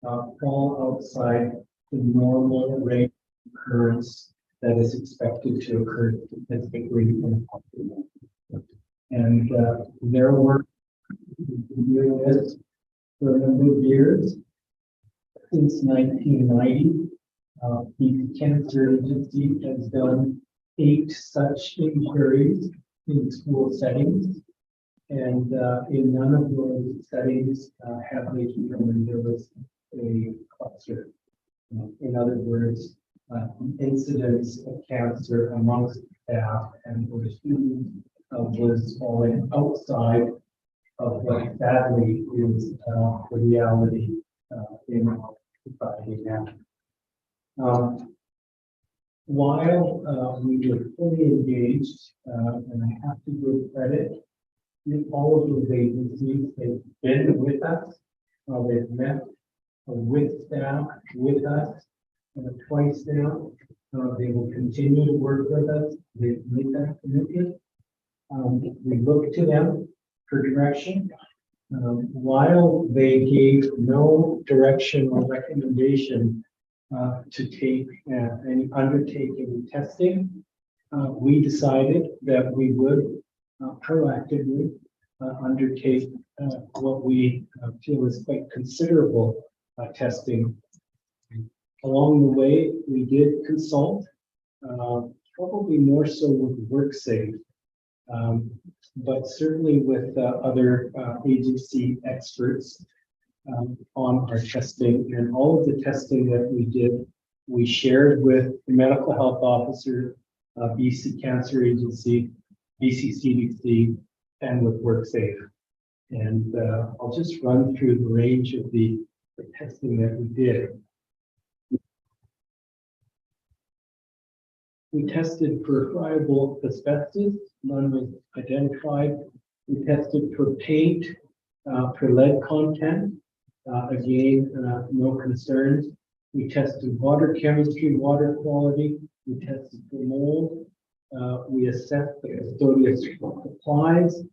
fall outside the normal rate of occurrence that is expected to occur statistically in the population. And their work doing this for a number of years. Since 1990, the Cancer Agency has done 8 such inquiries in school settings, and in none of those settings have they determined there was a cluster. In other words, incidence of cancer amongst staff and or students was falling outside of what sadly is the reality in our society now. While we were fully engaged, and I have to give credit to all of those agencies, they've been with us, they've met with staff, with us twice now. They will continue to work with us. They've made that commitment. We look to them for direction. While they gave no direction or recommendation to take and undertake any testing, we decided that we would proactively undertake what we feel is quite considerable testing. Along the way, we did consult, probably more so with WorkSafe, but certainly with other agency experts on our testing. And all of the testing that we did, we shared with the medical health officer, BC Cancer Agency, BC CDC, and with WorkSafe. And I'll just run through the range of the testing that we did. We tested for friable asbestos, none was identified. We tested for paint, for lead content, again, no concerns. We tested water chemistry, water quality. We tested for mold. We assessed the custodial supplies.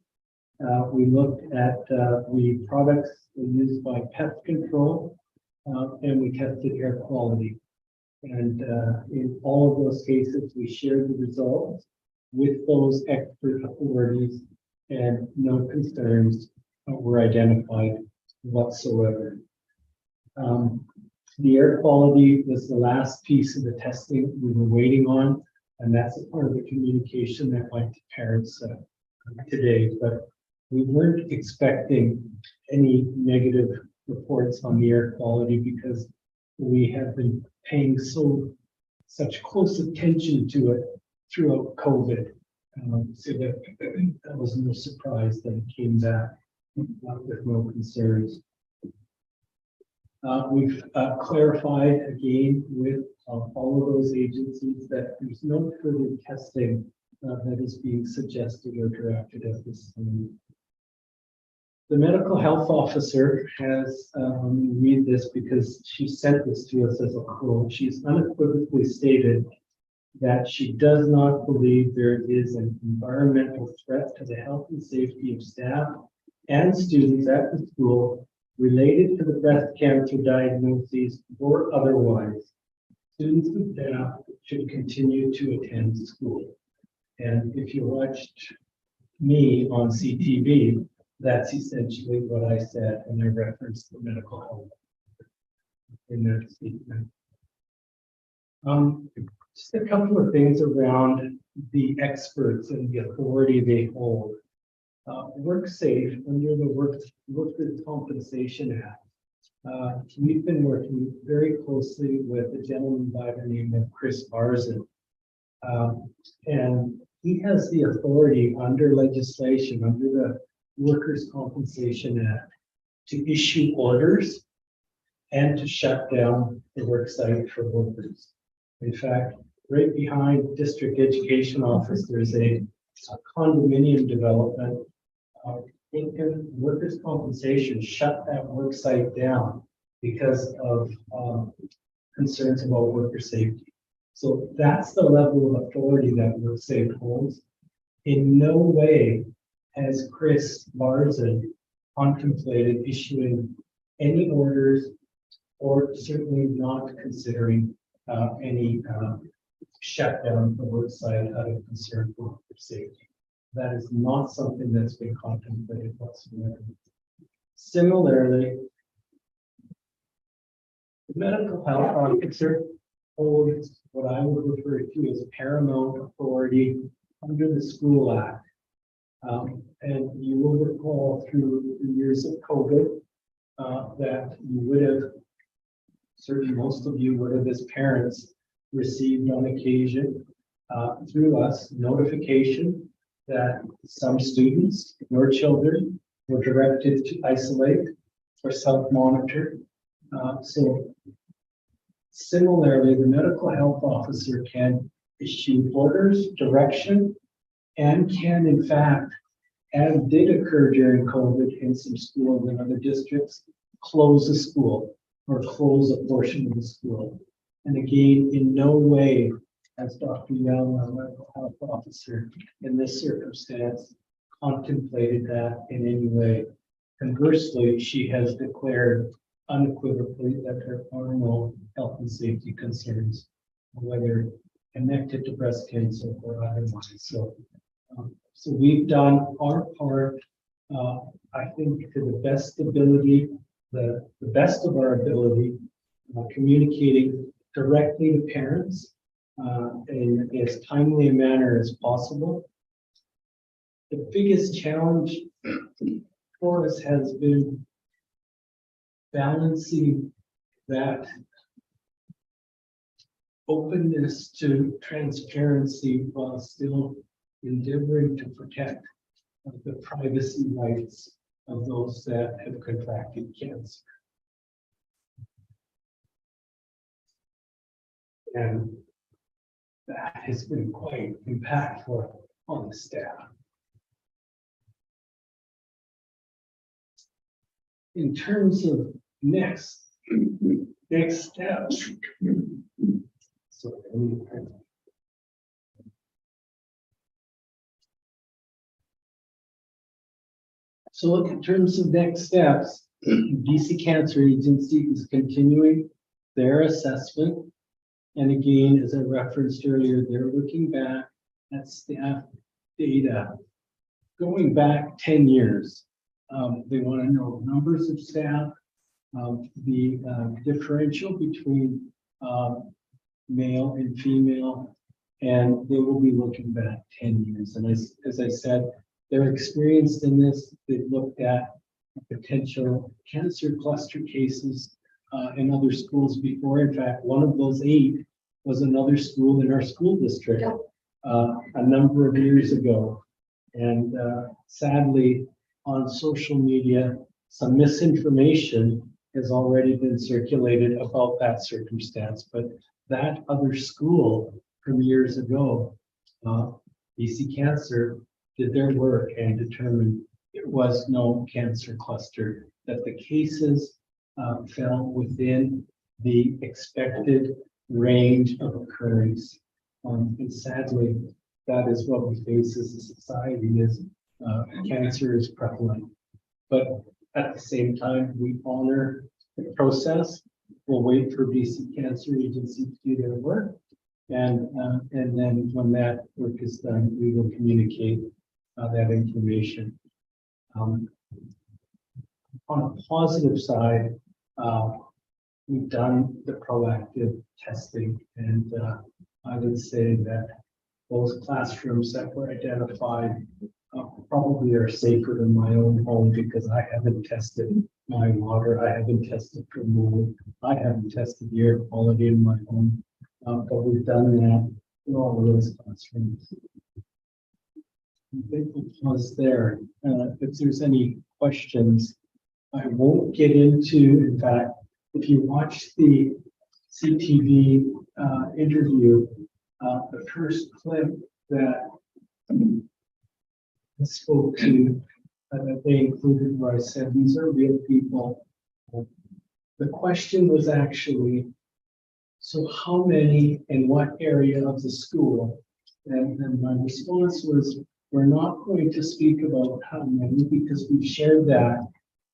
We looked at the products used by pest control, and we tested air quality. And in all of those cases, we shared the results with those expert authorities, and no concerns were identified whatsoever. The air quality was the last piece of the testing we were waiting on, and that's a part of the communication that went to parents today. But we weren't expecting any negative reports on the air quality because we have been paying such close attention to it throughout COVID. So that was no surprise that it came back with no concerns. We've clarified again with all of those agencies that there's no further testing that is being suggested or directed at this time. The medical health officer has, read this because she sent this to us as a quote. She's unequivocally stated that she does not believe there is an environmental threat to the health and safety of staff and students at the school related to the breast cancer diagnoses or otherwise. Students and staff should continue to attend school. And if you watched me on CTV, that's essentially what I said, and I referenced the medical health in that statement. Just a couple of things around the experts and the authority they hold. WorkSafe, under the Workers' Compensation Act, we've been working very closely with a gentleman by the name of Chris Barzin. And he has the authority under legislation, under the Workers' Compensation Act, to issue orders and to shut down the work site for workers. In fact, right behind District Education Office, there's a condominium development. Workers' Compensation shut that work site down because of concerns about worker safety. So that's the level of authority that WorkSafe holds. In no way has Chris Barzin contemplated issuing any orders or certainly not considering any shutdown of the work site out of concern for worker safety. That is not something that's been contemplated whatsoever. Similarly, the medical health officer holds what I would refer to as paramount authority under the School Act. And you will recall through the years of COVID that you would have, certainly most of you would have as parents received on occasion through us notification that some students, your children, were directed to isolate or self-monitor. So similarly, the medical health officer can issue orders, direction, and can in fact, as did occur during COVID in some schools and other districts, close a school or close a portion of the school. And again, in no way has Dr. Young, our medical health officer, in this circumstance, contemplated that in any way. Conversely, she has declared unequivocally that there are no health and safety concerns, whether connected to breast cancer or otherwise. So we've done our part, I think, to the best ability, the best of our ability, communicating directly to parents in as timely a manner as possible. The biggest challenge for us has been balancing that openness to transparency while still endeavoring to protect the privacy rights of those that have contracted cancer. And that has been quite impactful on the staff. In terms of next steps, so look, in terms of next steps, BC Cancer Agency is continuing their assessment. And again, as I referenced earlier, they're looking back at staff data going back 10 years. They want to know numbers of staff, the differential between male and female, and they will be looking back 10 years. And as I said, they're experienced in this. They've looked at potential cancer cluster cases in other schools before. In fact, one of those 8 was another school in our school district a number of years ago. And sadly, on social media, some misinformation has already been circulated about that circumstance. But that other school from years ago, BC Cancer did their work and determined it was no cancer cluster, that the cases fell within the expected range of occurrence. And sadly, that is what we face as a society, is cancer is prevalent. But at the same time, we honor the process. We'll wait for BC Cancer Agency to do their work. And then when that work is done, we will communicate that information. On a positive side, we've done the proactive testing, and I would say that those classrooms that were identified probably are safer than my own home, because I haven't tested my water, I haven't tested for mold, I haven't tested the air quality in my home, but we've done that in all of those classrooms. I think we'll pause there. If there's any questions, I won't get into. In fact, if you watch the CTV interview, the first clip that I spoke to, that they included, where I said, these are real people. The question was actually, so how many in what area of the school? And my response was, we're not going to speak about how many, because we've shared that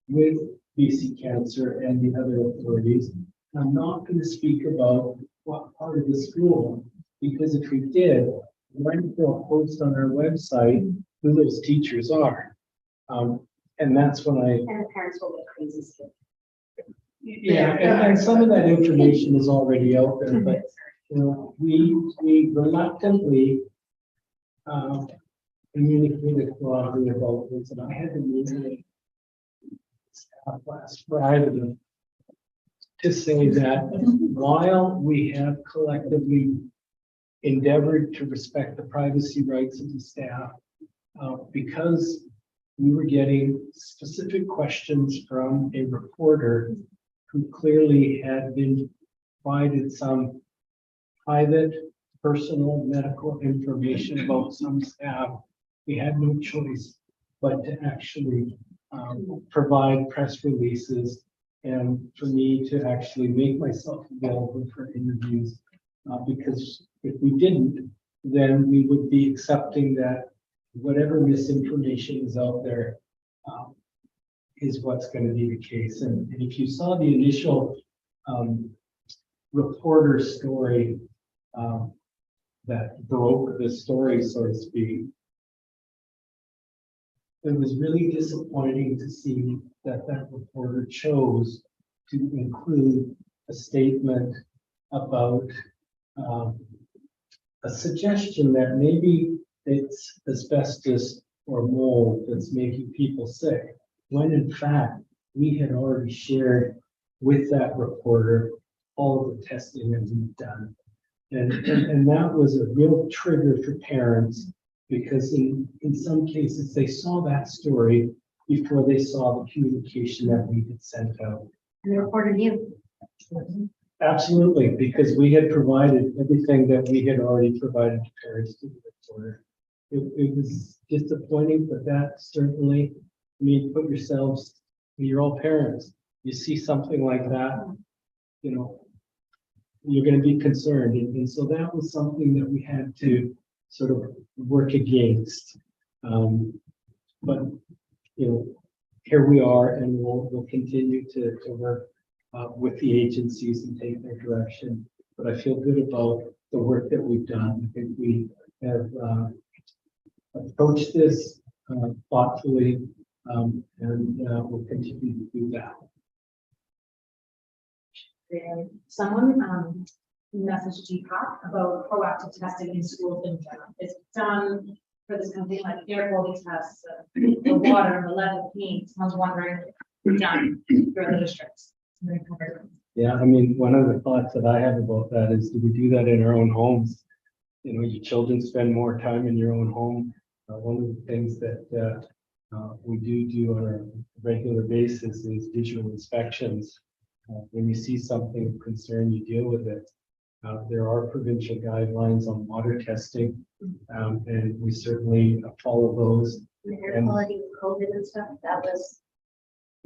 with BC Cancer and the other authorities. I'm not going to speak about what part of the school, because if we did, we're going to throw a post on our website who those teachers are. And that's when And the parents will get crazy scared. and some of that information is already out there, but you know, we reluctantly communicated broadly about this, and I had to meet with staff last Friday to say that while we have collectively endeavored to respect the privacy rights of the staff, because we were getting specific questions from a reporter who clearly had been provided some private, personal, medical information about some staff, we had no choice but to actually provide press releases and for me to actually make myself available for interviews. Because if we didn't, then we would be accepting that whatever misinformation is out there is what's going to be the case. And if you saw the initial reporter story that broke the story, so to speak, it was really disappointing to see that that reporter chose to include a statement about a suggestion that maybe it's asbestos or mold that's making people sick, when in fact we had already shared with that reporter all of the testing that we've done. And that was a real trigger for parents, because in some cases they saw that story before they saw the communication that we had sent out. And the reporter knew. Absolutely, because we had provided everything that we had already provided to parents to the reporter. It was disappointing, but that certainly, I mean, put yourselves, you're all parents, you see something like that, you know, you're going to be concerned. And so that was something that we had to sort of work against. But, you know, here we are, and we'll continue to work with the agencies and take their direction. But I feel good about the work that we've done. I think we have approached this thoughtfully, and we'll continue to do that. Someone messaged DPAC about proactive testing in schools in general. It's done for this company, like air quality tests, the water, the lead, the paint. Someone's wondering, done for the districts. Yeah, I mean, one of the thoughts that I have about that is, do we do that in our own homes? You know, your children spend more time in your own home. One of the things that we do on a regular basis is visual inspections. When you see something of concern, you deal with it. There are provincial guidelines on water testing, and we certainly follow those. The air quality with COVID and stuff, that was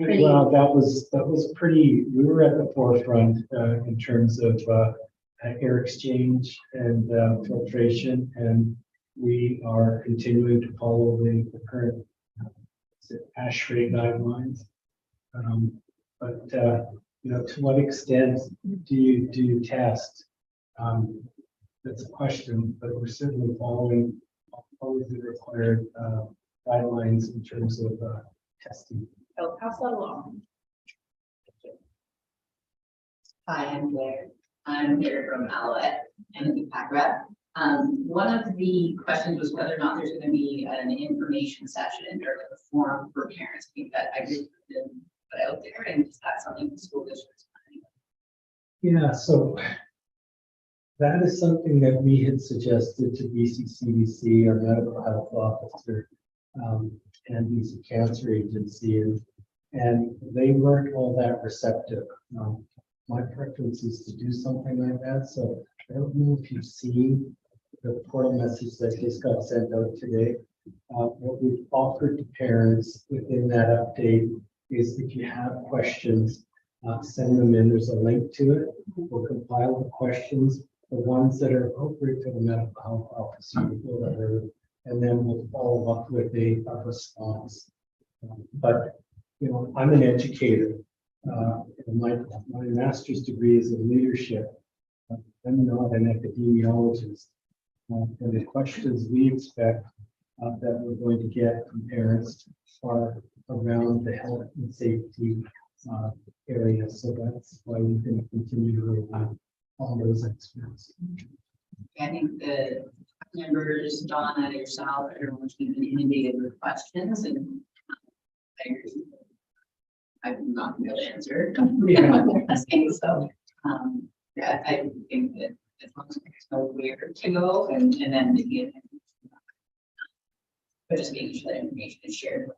pretty. Well, that was pretty. We were at the forefront in terms of air exchange and filtration, and we are continuing to follow the current ASHRAE guidelines. But you know, to what extent do you test? That's a question, but we're certainly following all of the required guidelines in terms of testing. I'll pass that along. Hi, I'm Blair. I'm here from Alouette and the DPAC rep. One of the questions was whether or not there's going to be an information session or like a forum for parents. I think that I just didn't put out there, and is that something the school district's planning? Yeah, so that is something that we had suggested to BC-CDC, our medical health officer, and BC Cancer Agency, and they weren't all that receptive. My preference is to do something like that. So I don't know if you've seen the portal message that just got sent out today. What we've offered to parents within that update is, if you have questions, send them in. There's a link to it. We'll compile the questions, the ones that are appropriate to the medical health officer, and then we'll follow up with a response. But you know, I'm an educator. and my master's degree is in leadership. I'm not an epidemiologist. And the questions we expect that we're going to get from parents are around the health and safety area. So that's why we're going to continue to rely on those experts. I think the members, Donna, yourself, everyone's been inundated with questions, and I agree. I'm not going to answer. Yeah. So, yeah, I think that as long as there's nowhere to go, and then maybe, but just making sure that information is shared.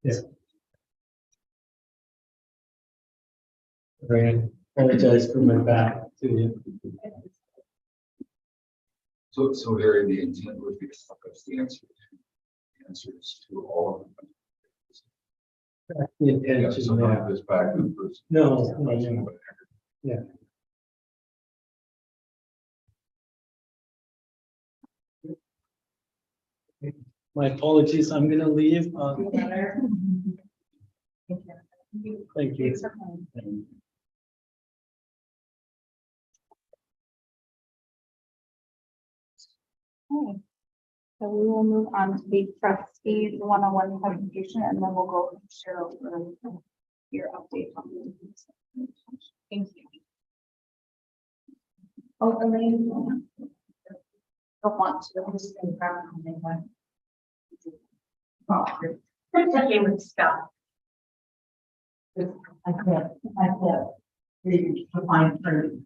Yeah. I apologize for my back to you. So Harry, the intent would be to suck us the answers to all of them. That's the Yeah, intention. so not this back to the person. No. Yeah. My apologies, I'm gonna leave. Thank you. Okay. So we will move on to the trustees one-on-one presentation, and then we'll go to Cheryl for your update on the. Thank you. Oh, Elaine. Don't want to, I'm just going to grab one. Okay, with stuff. I can't read the fine print.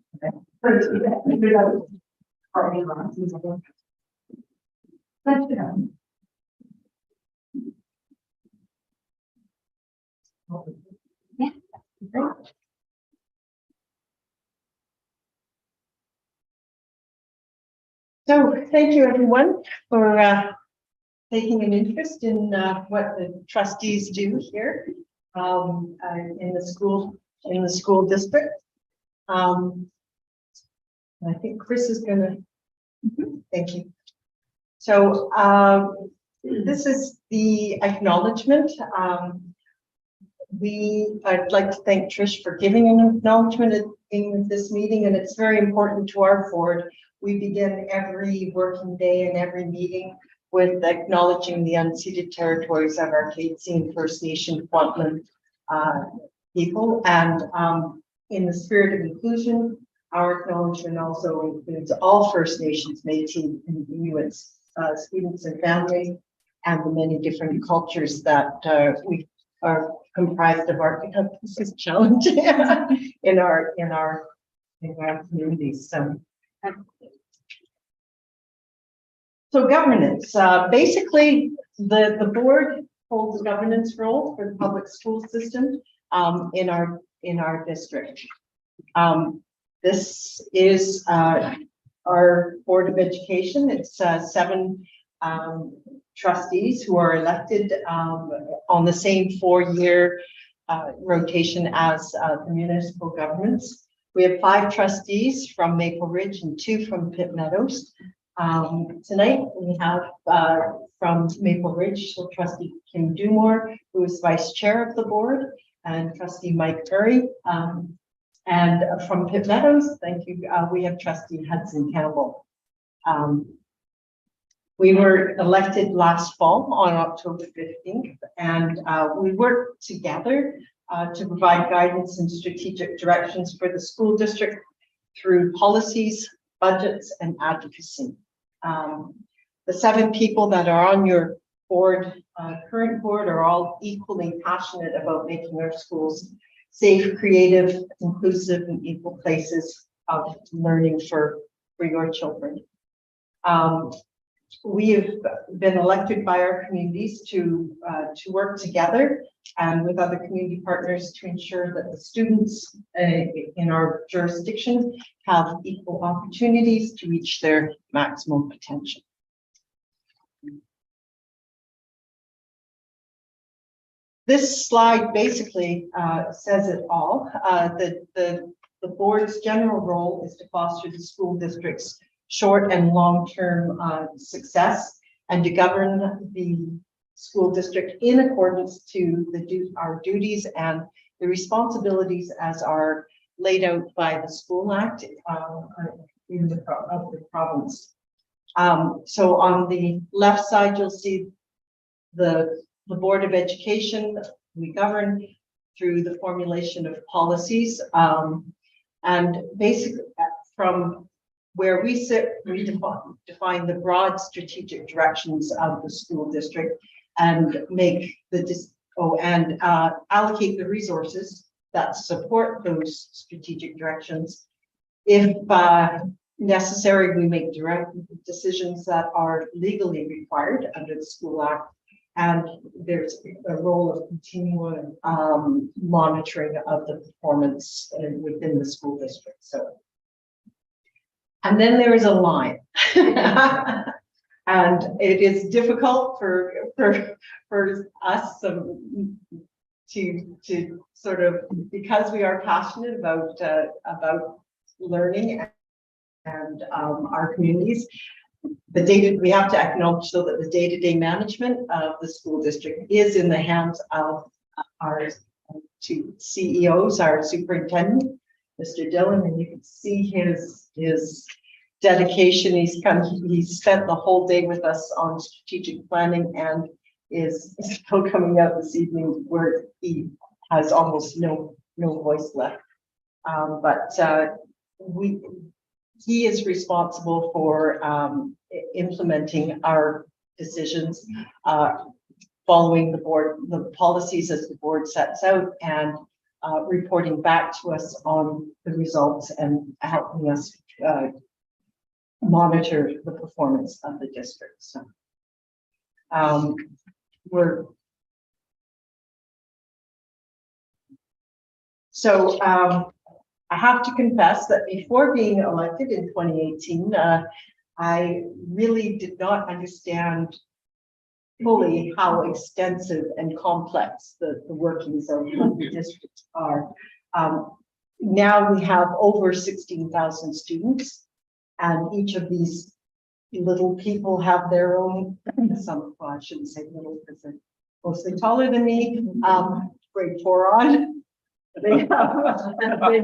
So thank you everyone for taking an interest in what the trustees do here in the school district. I think Chris is gonna, thank you. So this is the acknowledgement. I'd like to thank Trish for giving an acknowledgement in this meeting, and it's very important to our board. We begin every working day and every meeting with acknowledging the unceded territories of our Katzian First Nation Kwantlen people. And in the spirit of inclusion, our acknowledgement also includes all First Nations, Métis, and Inuits, students and families, and the many different cultures that we are comprised of. Our this is challenging in our communities. So governance, basically the board holds a governance role for the public school system in our district. This is our Board of Education. It's 7 trustees who are elected on the same 4-year rotation as the municipal governments. We have 5 trustees from Maple Ridge and 2 from Pitt Meadows. Tonight we have from Maple Ridge, so Trustee Kim Dumore, who is Vice Chair of the board, and Trustee Mike Curry. And from Pitt Meadows, thank you, we have Trustee Hudson Campbell. We were elected last fall on October 15th, and we worked together to provide guidance and strategic directions for the school district through policies, budgets, and advocacy. The 7 people that are on your board, current board, are all equally passionate about making our schools safe, creative, inclusive, and equal places of learning for your children. We have been elected by our communities to work together and with other community partners to ensure that the students in our jurisdiction have equal opportunities to reach their maximum potential. This slide basically says it all. The board's general role is to foster the school district's short and long-term success and to govern the school district in accordance to our duties and the responsibilities as are laid out by the School Act in the of the province. So on the left side, you'll see the Board of Education. We govern through the formulation of policies, and basically from where we sit, we define the broad strategic directions of the school district and make the allocate the resources that support those strategic directions. If necessary, we make direct decisions that are legally required under the School Act, and there's a role of continual monitoring of the performance within the school district. So, and then there is a line, and it is difficult for us to sort of, because we are passionate about learning and our communities. We have to acknowledge though that the day-to-day management of the school district is in the hands of our two CEOs, our superintendent, Mr. Dillon, and you can see his dedication. He's spent the whole day with us on strategic planning and is still coming out this evening where he has almost no voice left. He is responsible for implementing our decisions, following the policies as the board sets out, and reporting back to us on the results and helping us monitor the performance of the district. So I have to confess that before being elected in 2018, I really did not understand fully how extensive and complex the workings of the district are. Now we have over 16,000 students, and each of these little people have their own, well, I shouldn't say little because they're mostly taller than me, grade 4 on. They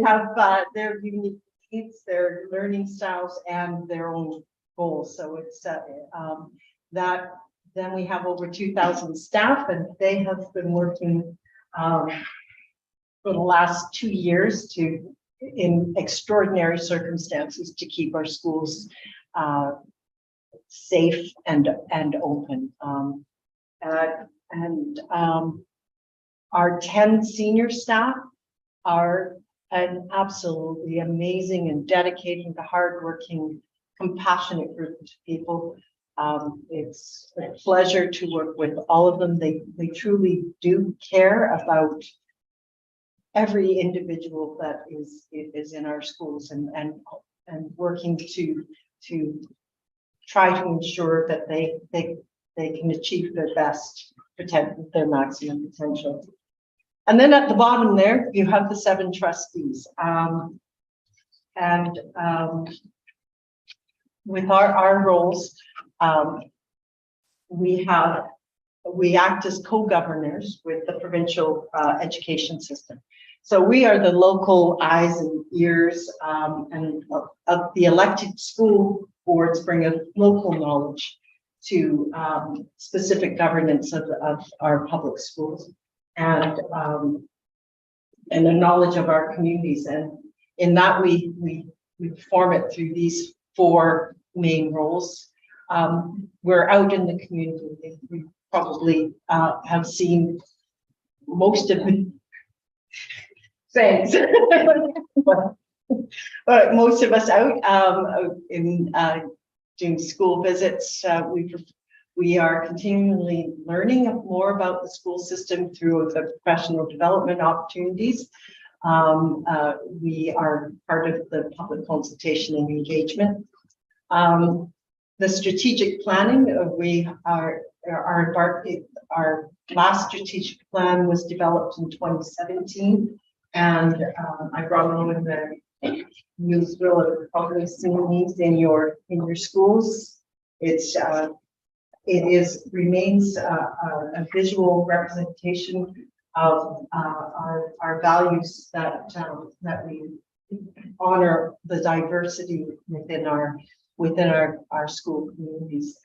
have their unique needs, their learning styles, and their own goals. So it's that. Then we have over 2,000 staff, and they have been working for the last 2 years in extraordinary circumstances to keep our schools safe and open. Our 10 senior staff are an absolutely amazing and dedicated, hardworking, compassionate group of people. It's a pleasure to work with all of them. They truly do care about every individual that is in our schools, and working to try to ensure that they can achieve their best, their maximum potential. And then at the bottom there, you have the 7 trustees. With our roles, we act as co-governors with the provincial education system. So we are the local eyes and ears, and of the elected school boards bring a local knowledge to specific governance of our public schools, and a knowledge of our communities. And in that we form it through these 4 main roles. We're out in the community. We probably have seen most of the things, but most of us out in doing school visits. We are continually learning more about the school system through the professional development opportunities. We are part of the public consultation and engagement. The strategic planning, our last strategic plan was developed in 2017, and I brought along the news will have probably seen these in your schools. It remains a visual representation of our values that we honor the diversity within our school communities.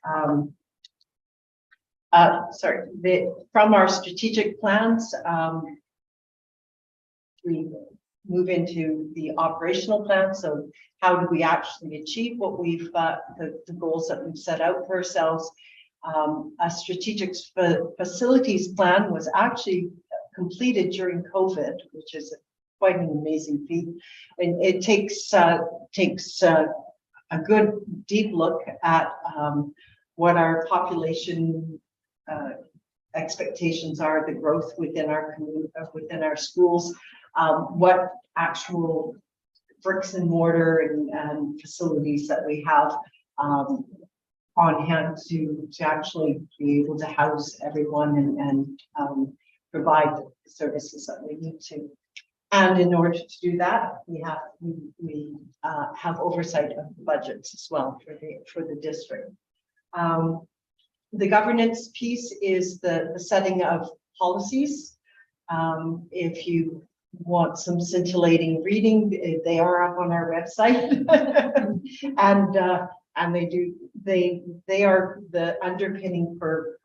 From our strategic plans, we move into the operational plan. So how do we actually achieve what we've the goals that we've set out for ourselves? A strategic facilities plan was actually completed during COVID, which is quite an amazing feat. And it takes a good deep look at what our population expectations are, the growth within our schools, what actual bricks and mortar and facilities that we have on hand to actually be able to house everyone and provide the services that we need to. And in order to do that, we have oversight of the budgets as well for the district. The governance piece is the setting of policies. If you want some scintillating reading, they are up on our website, and they are the underpinning for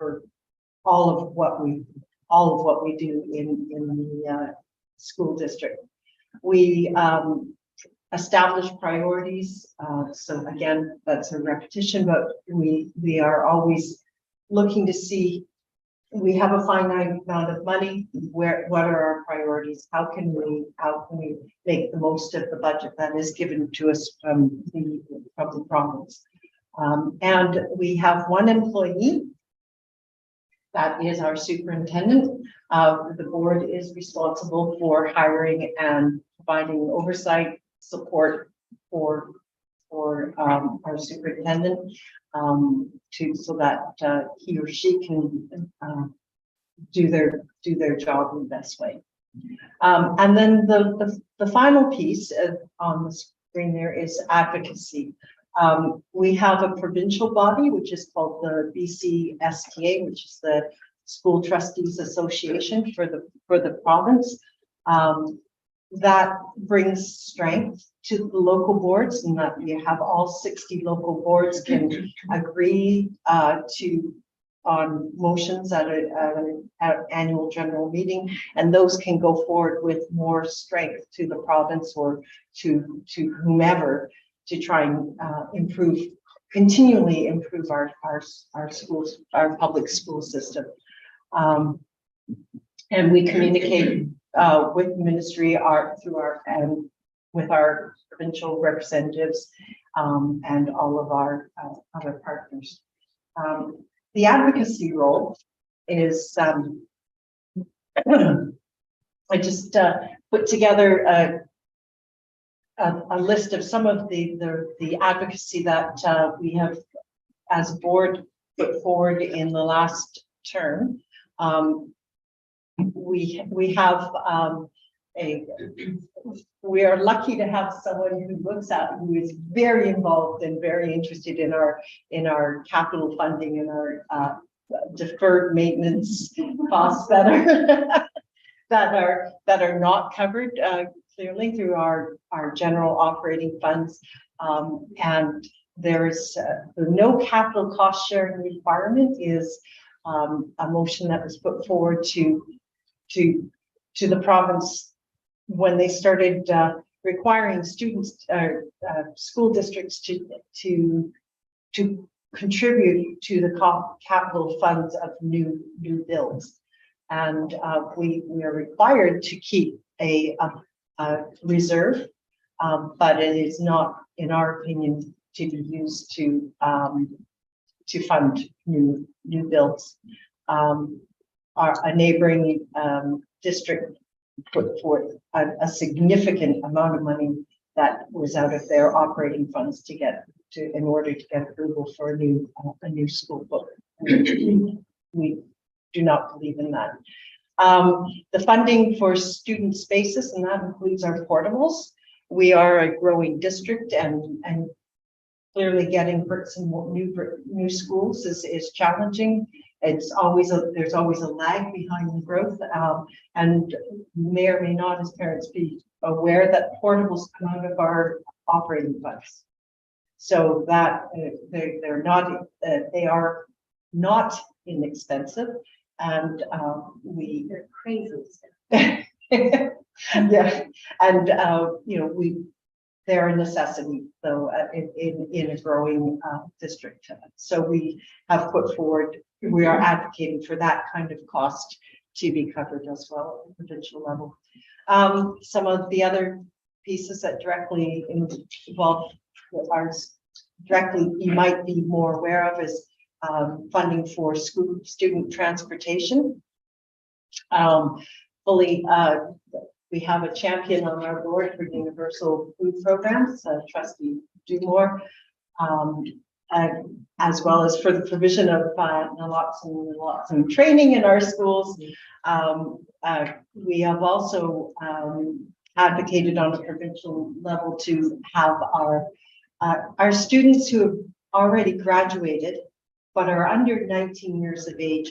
all of what we do in the school district. We establish priorities. So again, that's a repetition, but we are always looking to see, we have a finite amount of money. What are our priorities? How can we make the most of the budget that is given to us from the province? And we have one employee. That is our superintendent. The board is responsible for hiring and providing oversight support for our superintendent, so that he or she can do their job in the best way. And then the final piece on the screen there is advocacy. We have a provincial body which is called the BCSTA, which is the School Trustees Association for the province. That brings strength to the local boards, and that you have all 60 local boards can agree on motions at an annual general meeting, and those can go forward with more strength to the province or to whomever to try and continually improve our schools, our public school system. And we communicate with the ministry with our provincial representatives and all of our other partners. The advocacy role is, I just put together a list of some of the advocacy that we have as a board put forward in the last term. We are lucky to have someone who is very involved and very interested in our capital funding and our deferred maintenance costs that are not covered clearly through our general operating funds. And there's the no capital cost sharing requirement is a motion that was put forward to the province when they started requiring students, school districts to contribute to the capital funds of new builds, and we are required to keep a reserve, but it is not, in our opinion, to be used to fund new builds. A neighboring district put forth a significant amount of money that was out of their operating funds in order to get approval for a new school book. We do not believe in that. The funding for student spaces, and that includes our portables. We are a growing district, and clearly getting bricks and new schools is challenging. there's always a lag behind the growth, and may or may not, as parents, be aware that portables come out of our operating funds. So that they're not, they are not inexpensive, and They're crazy. yeah, and they're a necessity though in a growing district. So we have put forward, we are advocating for that kind of cost to be covered as well at the provincial level. Some of the other pieces that directly involve ours directly you might be more aware of is funding for student transportation. We have a champion on our board for universal food programs, Trustee Dumore, as well as for the provision of naloxone training in our schools. We have also advocated on a provincial level to have our students who have already graduated but are under 19 years of age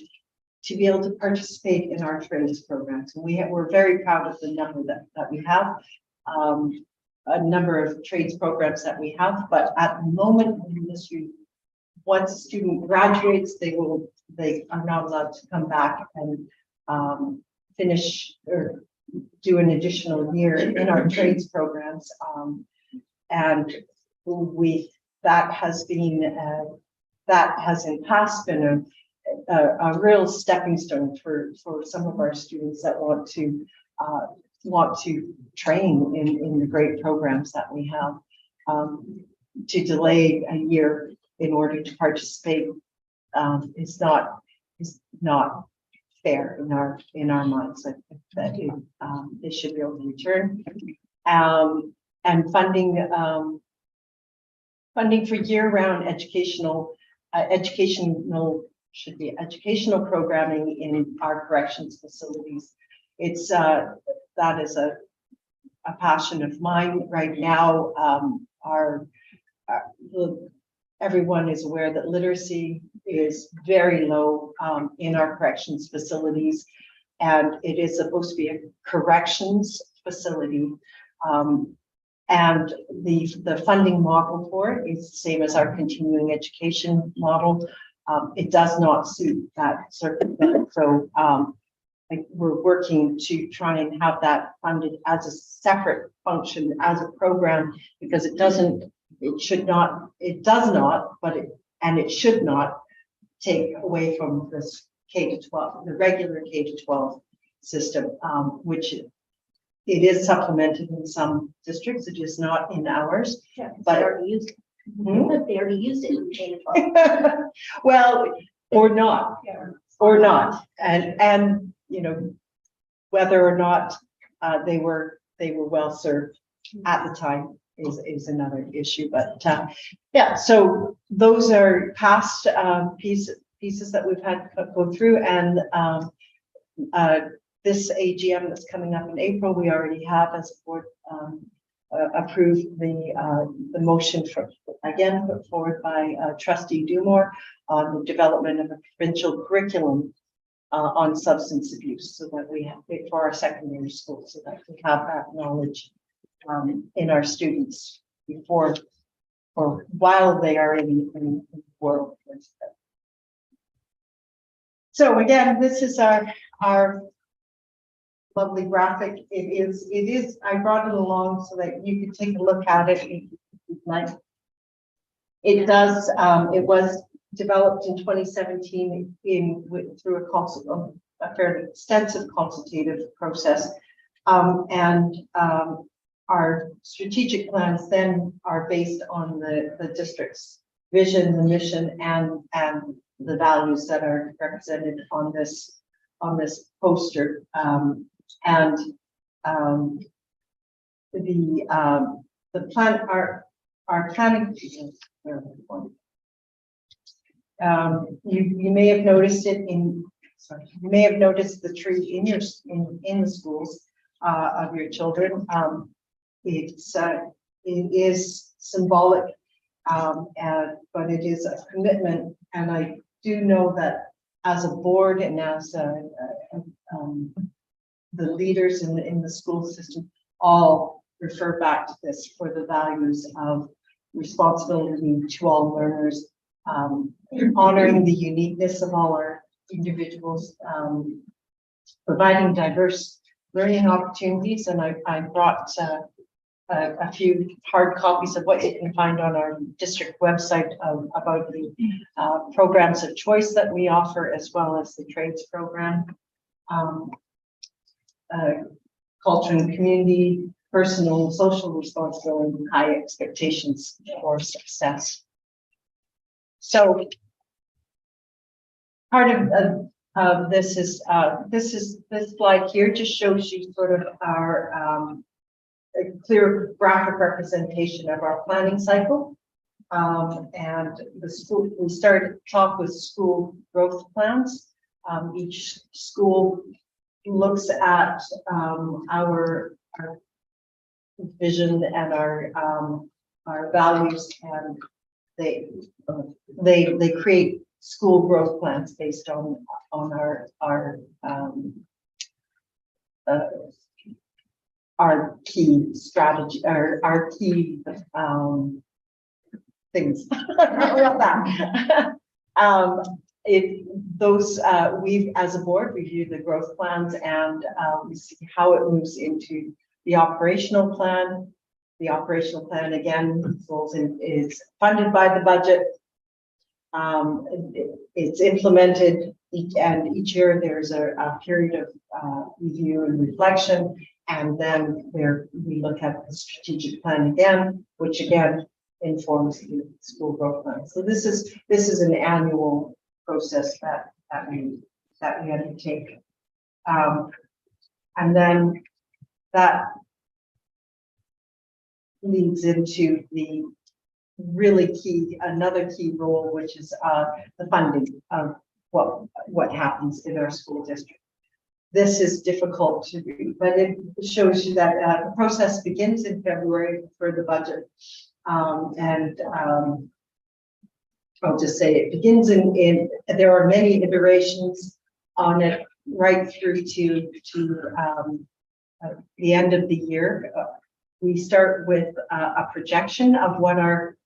to be able to participate in our trades programs. And we're very proud of the number that we have, a number of trades programs that we have, but at the moment in the industry, once a student graduates, they are not allowed to come back and finish or do an additional year in our trades programs. And that has in past been a real stepping stone for some of our students that want to train in the great programs that we have. To delay a year in order to participate is not fair in our minds. That they should be able to return. And funding for year-round educational programming in our corrections facilities. It's that is a passion of mine right now. Everyone is aware that literacy is very low in our corrections facilities, and it is supposed to be a corrections facility. And the funding model for it is the same as our continuing education model. It does not suit that circumstance. So we're working to try and have that funded as a separate function, as a program, because it does not, and it should not take away from this K-12, the regular K-12 system, which it is supplemented in some districts. It is not in ours. Yeah, but they already used it. Mhm. They already used it in K-12. Well, or not, and whether or not they were well served at the time is another issue. But yeah, so those are past pieces that we've had go through, and this AGM that's coming up in April, we already have as a board approved the motion put forward by Trustee Dumore on the development of a provincial curriculum on substance abuse, so that we have it for our secondary schools, so that we have that knowledge in our students before or while they are in the world. So again, this is our lovely graphic. It is, I brought it along so that you could take a look at it if you'd like. It does, it was developed in 2017 through a fairly extensive consultative process. Our strategic plans then are based on the district's vision, the mission, and the values that are represented on this poster. The plan, our planning. You may have noticed it you may have noticed the tree in the schools of your children. It is symbolic, but it is a commitment, and I do know that as a board and as the leaders in the school system all refer back to this for the values of responsibility to all learners, honoring the uniqueness of all our individuals, providing diverse learning opportunities. And I brought a few hard copies of what you can find on our district website about the programs of choice that we offer, as well as the trades program. Culture and community, personal and social responsibility, and high expectations for success. So part of this is this slide here just shows you sort of our a clear graphic representation of our planning cycle. And the school, we started off with school growth plans. Each school looks at our vision and our values, and they create school growth plans based on our key strategy, our key things. We as a board review the growth plans, and we see how it moves into the operational plan. The operational plan again is funded by the budget. It's implemented, and each year there's a period of review and reflection, and then we look at the strategic plan again, which again informs the school growth plan. So this is an annual process that we undertake, and then that leads into the really another key role, which is the funding of what happens in our school district. This is difficult to read, but it shows you that the process begins in February for the budget, and I'll just say it begins in there are many iterations on it right through to the end of the year. We start with a projection of what our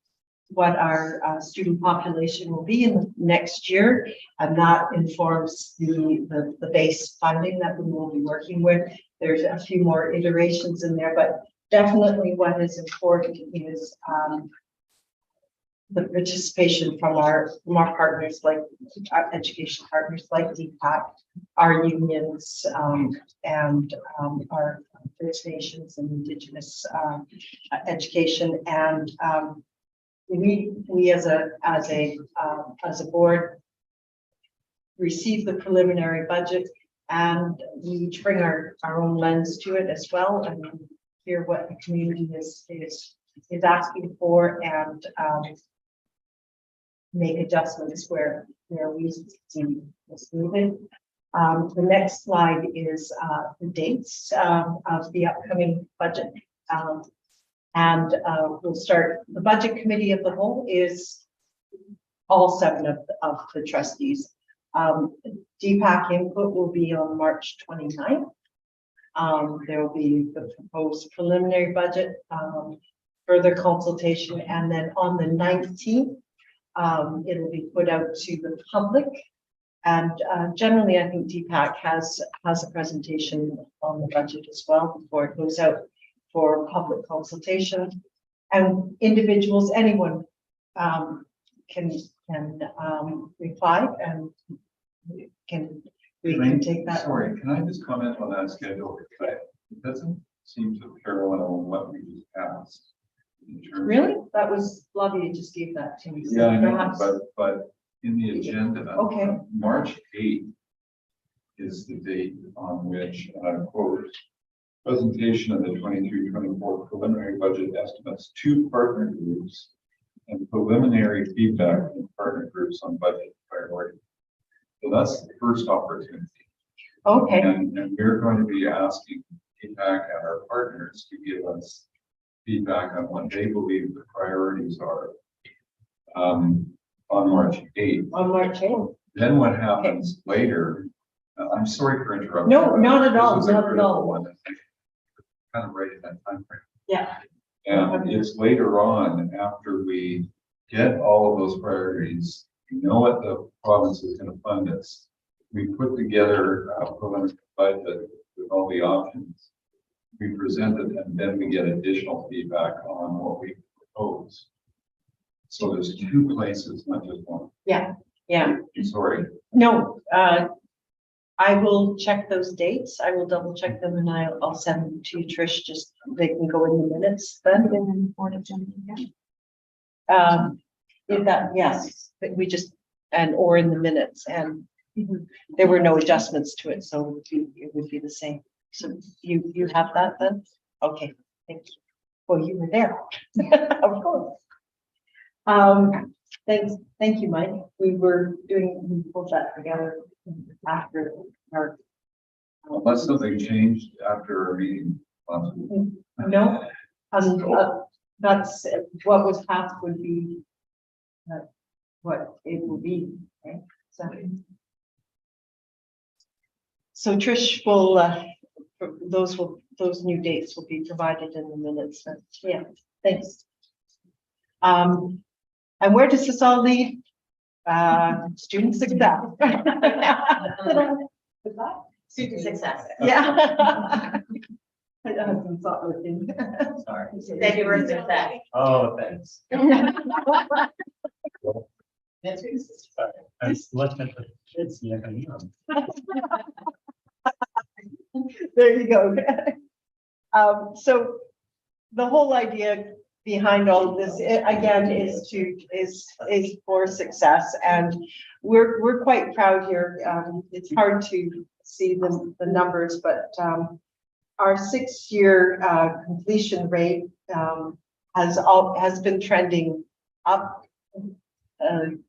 student population will be in the next year, and that informs the base funding that we will be working with. There's a few more iterations in there, but definitely what is important is the participation from our partners, like our education partners like DPAC, our unions, and our First Nations and Indigenous education, and we as a board receive the preliminary budget, and we each bring our own lens to it as well, and hear what the community is asking for, and make adjustments where we see this needed. The next slide is the dates of the upcoming budget. And we'll start, the budget committee of the whole is all 7 of the trustees. DPAC input will be on March 29th. There will be the proposed preliminary budget, further consultation, and then on the 19th, it'll be put out to the public. And generally, I think DPAC has a presentation on the budget as well before it goes out for public consultation. And individuals, anyone can reply, and we can take that. Sorry, can I just comment on that schedule? It doesn't seem to parallel what we just passed. Really? That was Flavia just gave that to me. So yeah, I know, perhaps, but in the agenda, okay. March 8th is the date on which, and I quote, presentation of the 23-24 preliminary budget estimates to partner groups and preliminary feedback from partner groups on budget priority. So that's the first opportunity. Okay. And we're going to be asking feedback and our partners to give us feedback on what they believe the priorities are on March 8th. On March 8th. Then what happens later, I'm sorry for interrupting. No, not at all, This is a not at critical all. one, I think. Kind of right in that time frame. Yeah. And it's later on, after we get all of those priorities, we know what the province is gonna fund us. We put together a preliminary budget with all the options. We present it and then we get additional feedback on what we propose. So there's two places, not just one. Yeah. Sorry. No, I will check those dates. I will double check them and I'll send them to you, Trish, just they can go in the minutes then. Put it in the board agenda, yeah. If that, yes, but we just, and or in the minutes and there were no adjustments to it, so it would be the same. So you have that then? Okay, thank you. Well, you were there. Of course. Thank you, Mike. We pulled that together after our. Unless something changed after our meeting last week. No, that's what was passed would be what it will be, right? So Trish will, those new dates will be provided in the minutes. So, yeah, thanks. And where does this all lead? Student success. Student success. Yeah. I haven't thought with him. Sorry. February success. Oh, thanks. That's what Sorry. I was looking at the kids, yeah, I know. There you go. So the whole idea behind all of this, again, is for success, and we're quite proud here. It's hard to see the numbers, but our 6-year completion rate has been trending up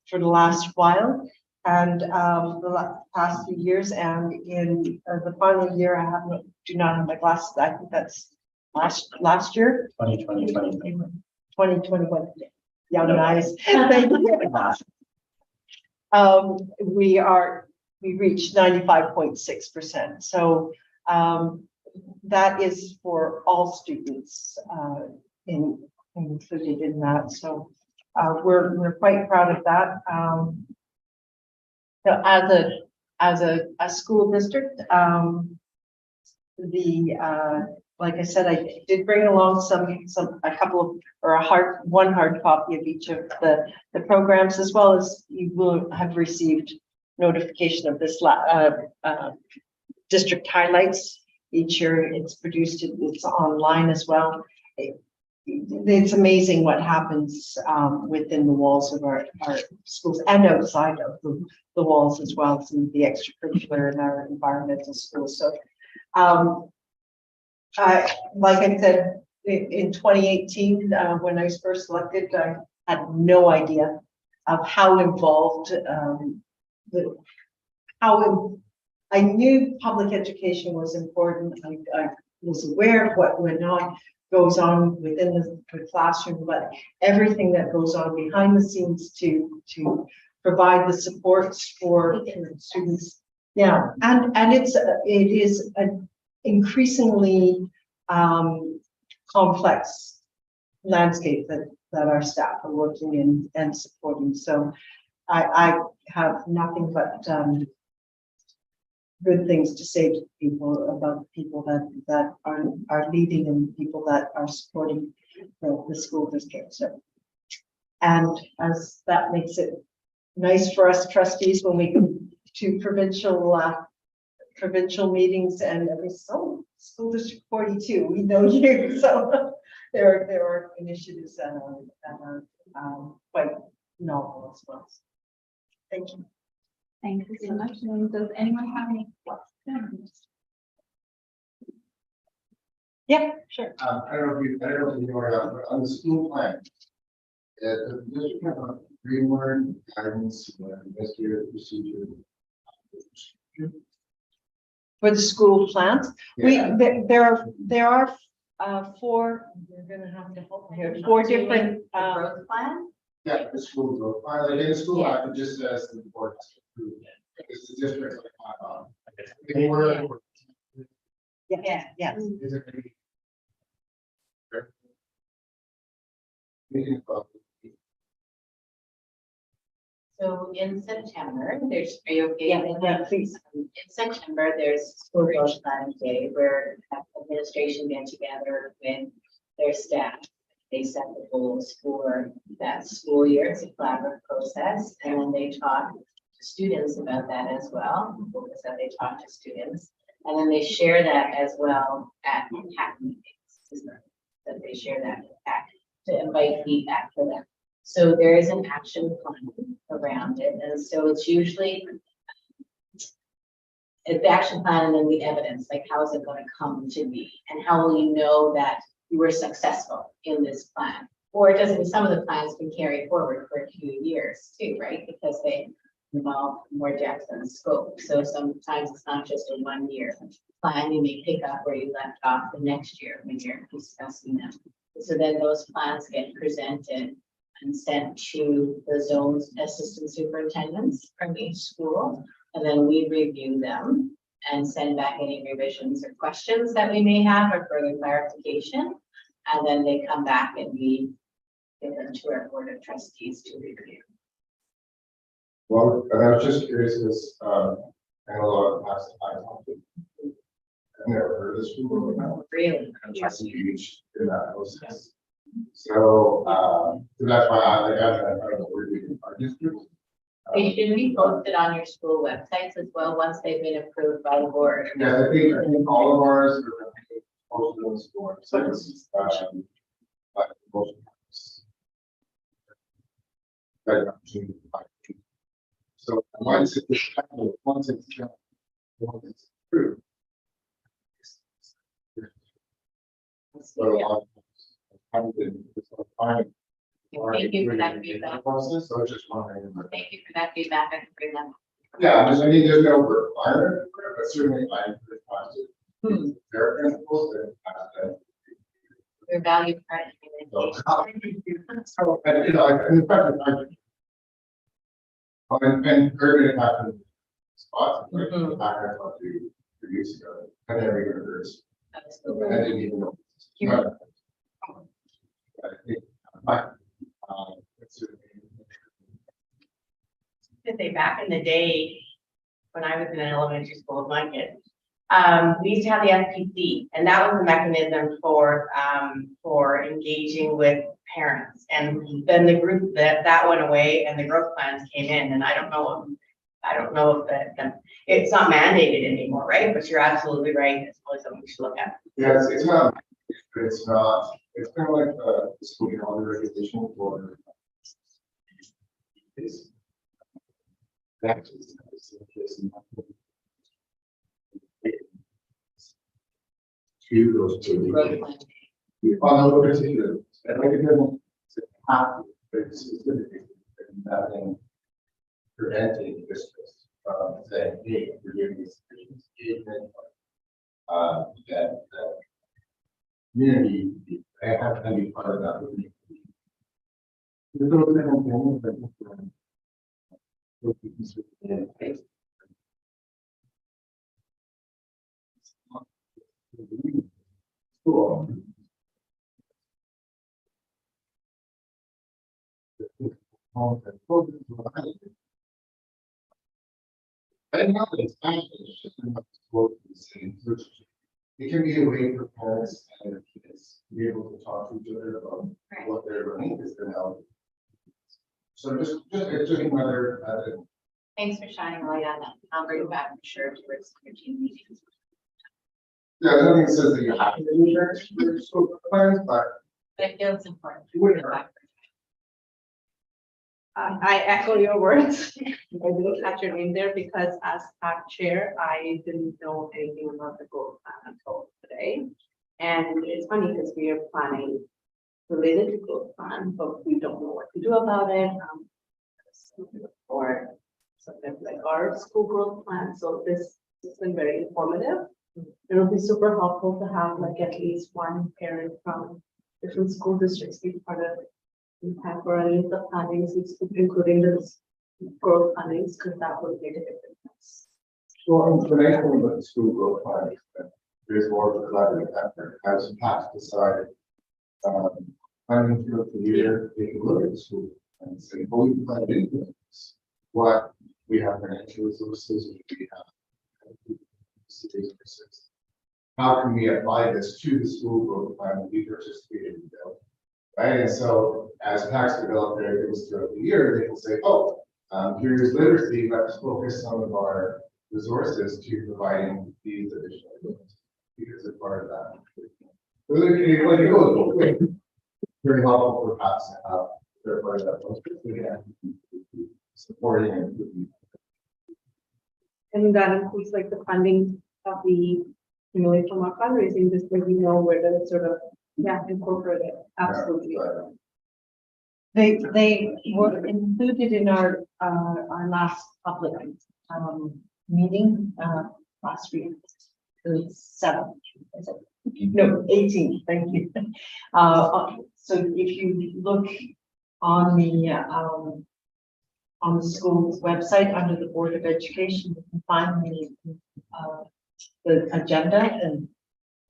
for the last while, and the past few years, and in the final year, do not have my glasses. I think that's last year. 2021. Young eyes. Thank you. We reached 95.6%. So that is for all students included in that. So we're quite proud of that. So as a school district, like I said, I did bring along one hard copy of each of the programs, as well as you will have received notification of this district highlights each year. It's produced, it's online as well. It's amazing what happens within the walls of our schools and outside of the walls as well, some of the extracurricular in our environmental schools. So like I said, in 2018, when I was first elected, I had no idea of how involved, I knew public education was important. I was aware of what goes on within the classroom, but everything that goes on behind the scenes to provide the supports for students. Yeah, and it is an increasingly complex landscape that our staff are working in and supporting. So I have nothing but good things to say to people about people that are leading and people that are supporting the school district. So, and as that makes it nice for us trustees when we go to provincial meetings and school district 42, we know you. So there are initiatives that are quite novel as well. Thank you. Thank you so much. And does anyone have any questions? Yeah, sure. I don't know if you know, on the school plan. Does the district have a framework, guidance, investigative procedure? For the school plans, Yeah. there are 4. You're gonna have to help me here. 4 different. Growth plan? Yeah, the school growth, like in the school, I just as the board approved yet. Is the district anywhere? Yeah, yes. Is it maybe? Thinking about So in September, are you okay? Yeah, with yeah, that? please. In September, there's school reach planning day where administration get together with their staff. They set the goals for that school year. It's a collaborative process, and then they talk to students about that as well. Focus that they talk to students, and then they share that as well at PAC meetings. That they share that with PAC to invite feedback for them. So there is an action plan around it, and so it's usually the action plan and then the evidence, like how is it going to come to be, and how will you know that you were successful in this plan? Or it doesn't. Some of the plans can carry forward for a few years too, right? Because they involve more depth and scope. So sometimes it's not just a 1 year plan. You may pick up where you left off the next year when you're discussing them. So then those plans get presented and sent to the zone's assistant superintendents from each school. And then we review them and send back any revisions or questions that we may have or further clarification. And then they come back and we give them to our board of trustees to review. well, and I was just curious, because I know a lot of past I talked to. I've never heard of this before. Really? And trust huge in that process. So, that's why I don't know where we can find this group. They should be posted on your school websites as well, once they've been approved by the board. Yeah, I think all of ours are posted on the school websites. But most. Better opportunity to find it. So once it's approved. But a lot of times, haven't been, it's not fine. Thank you for that feedback. Process, so I was just wondering. Thank you for that feedback. I can bring them. Yeah, I mean, there's no requirement, for it, but certainly I encourage positive. There are principles that. Your value credit. So, and, you know, and the fact that and urban impact spots, like, Mhm. back I talked to 2 years ago, and then we were first, and I Absolutely. didn't even know. You're- I think, but, it's certainly. To say back in the day, when I was in an elementary school with my kids, we used to have the SPC, and that was the mechanism for engaging with parents. And then the group that went away and the growth plans came in, and I don't know if that, it's not mandated anymore, right? But you're absolutely right. It's probably something we should look at. Yeah, it's not, but it's not, it's kind of like the school calendar regulation for. Is. That's. To those two. Growth plan. On the particular, and like it doesn't have to, but it's specifically nothing preventing this from saying, hey, we're doing this engagement. That community, I have to be part of that. There's those different things that. What you consider Cool. And now it's actually just enough to quote the same. It can be a way for parents and their kids to be able to talk to each other about what they're learning, because they're now. So it's just another, Thanks for shining a light on that. I'll bring it back for sure towards your team meetings. yeah, nothing says that you have to do that for school plans, but But I feel it's important. You wouldn't hurt. I echo your words. I didn't catch your name there because as PAC chair, I didn't know anything about the goal plan until today. And it's funny because we are planning related to growth plan, but we don't know what to do about it. Or something like our school growth plan. So this has been very informative. It will be super helpful to have like at least one parent from different school districts be part of impact or any of the plannings, including the growth fundings, because that would make a difference. Well, when I think about the school growth plan, there's more of a collaborative effort, as Pat decided. Planning throughout the year, they can look at the school and say, well, we plan to do this. What we have financial resources, we have. How can we apply this to the school growth plan that we participated in building? Right, and so as PACs develop their goals throughout the year, they will say, oh, here's literacy, let's focus some of our resources to providing these additional goals, because it's part of that. So when it goes both ways, very helpful for PACs to have their part of that process. Yeah. Supporting and And that includes like the funding of the accumulate from our fundraising, just so we know where to sort of, incorporate it, absolutely. They were included in our last public, meeting, last week. The 7th, is it? No, 18th, thank you. So if you look on the school's website under the Board of Education, you can find the agenda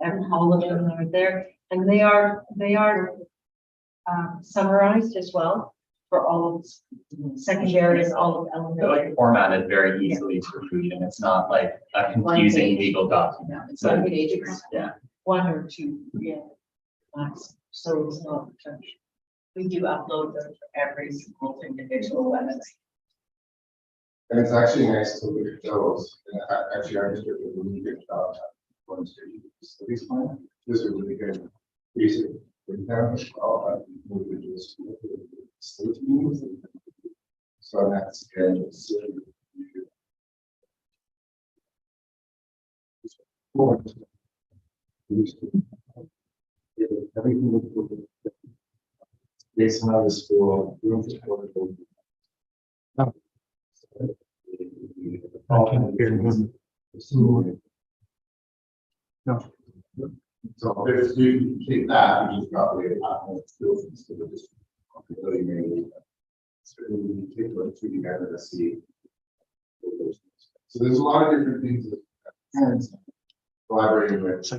and all of them are there, and they are summarized as well for all of secondary and all of They're elementary. like formatted very easily to read, and it's not like a confusing legal document. It's a, yeah. One or two, max. So it's not. We do upload them for every school's individual website. And it's actually nice to look at those. And actually, our district did a really good job going to studies plan. This is a really good basic breakdown as well. Individual school state meetings. So that's good. Everything looks good. Based on how the school room is affordable. No. So if you keep that, you just probably have more skills instead of just really maybe. So you take those two together to see. So there's a lot of different things that parents collaborating with.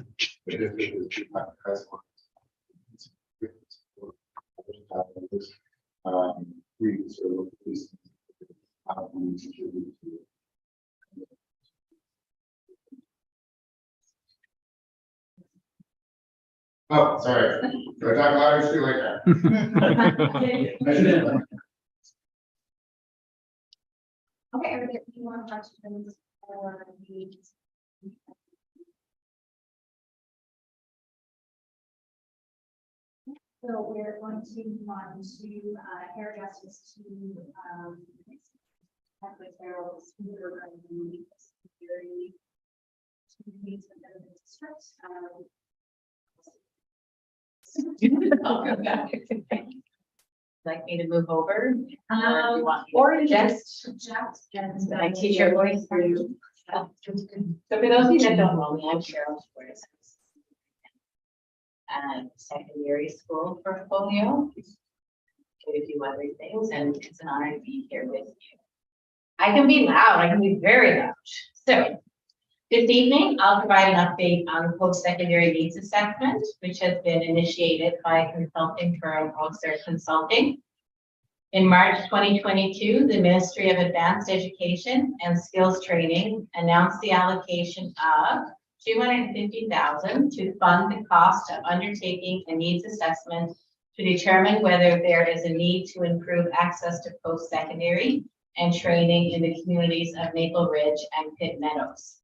We sort of these. Oh, sorry. Do I talk louder too like that? Okay, are there any more questions for the? So we're going to move on to hair justice to with Harold Speaker and the security needs of the district. Like me to move over? Or just. I teach your voice through. So for those of you that don't know me, I'm Cheryl Schwartz. Secondary school portfolio. Did a few other things, and it's an honor to be here with you. I can be loud, I can be very loud. So this evening, I'll provide an update on the post-secondary needs assessment, which has been initiated by consulting firm Oxford Consulting. In March 2022, the Ministry of Advanced Education and Skills Training announced the allocation of $250,000 to fund the cost of undertaking a needs assessment to determine whether there is a need to improve access to post-secondary and training in the communities of Maple Ridge and Pitt Meadows.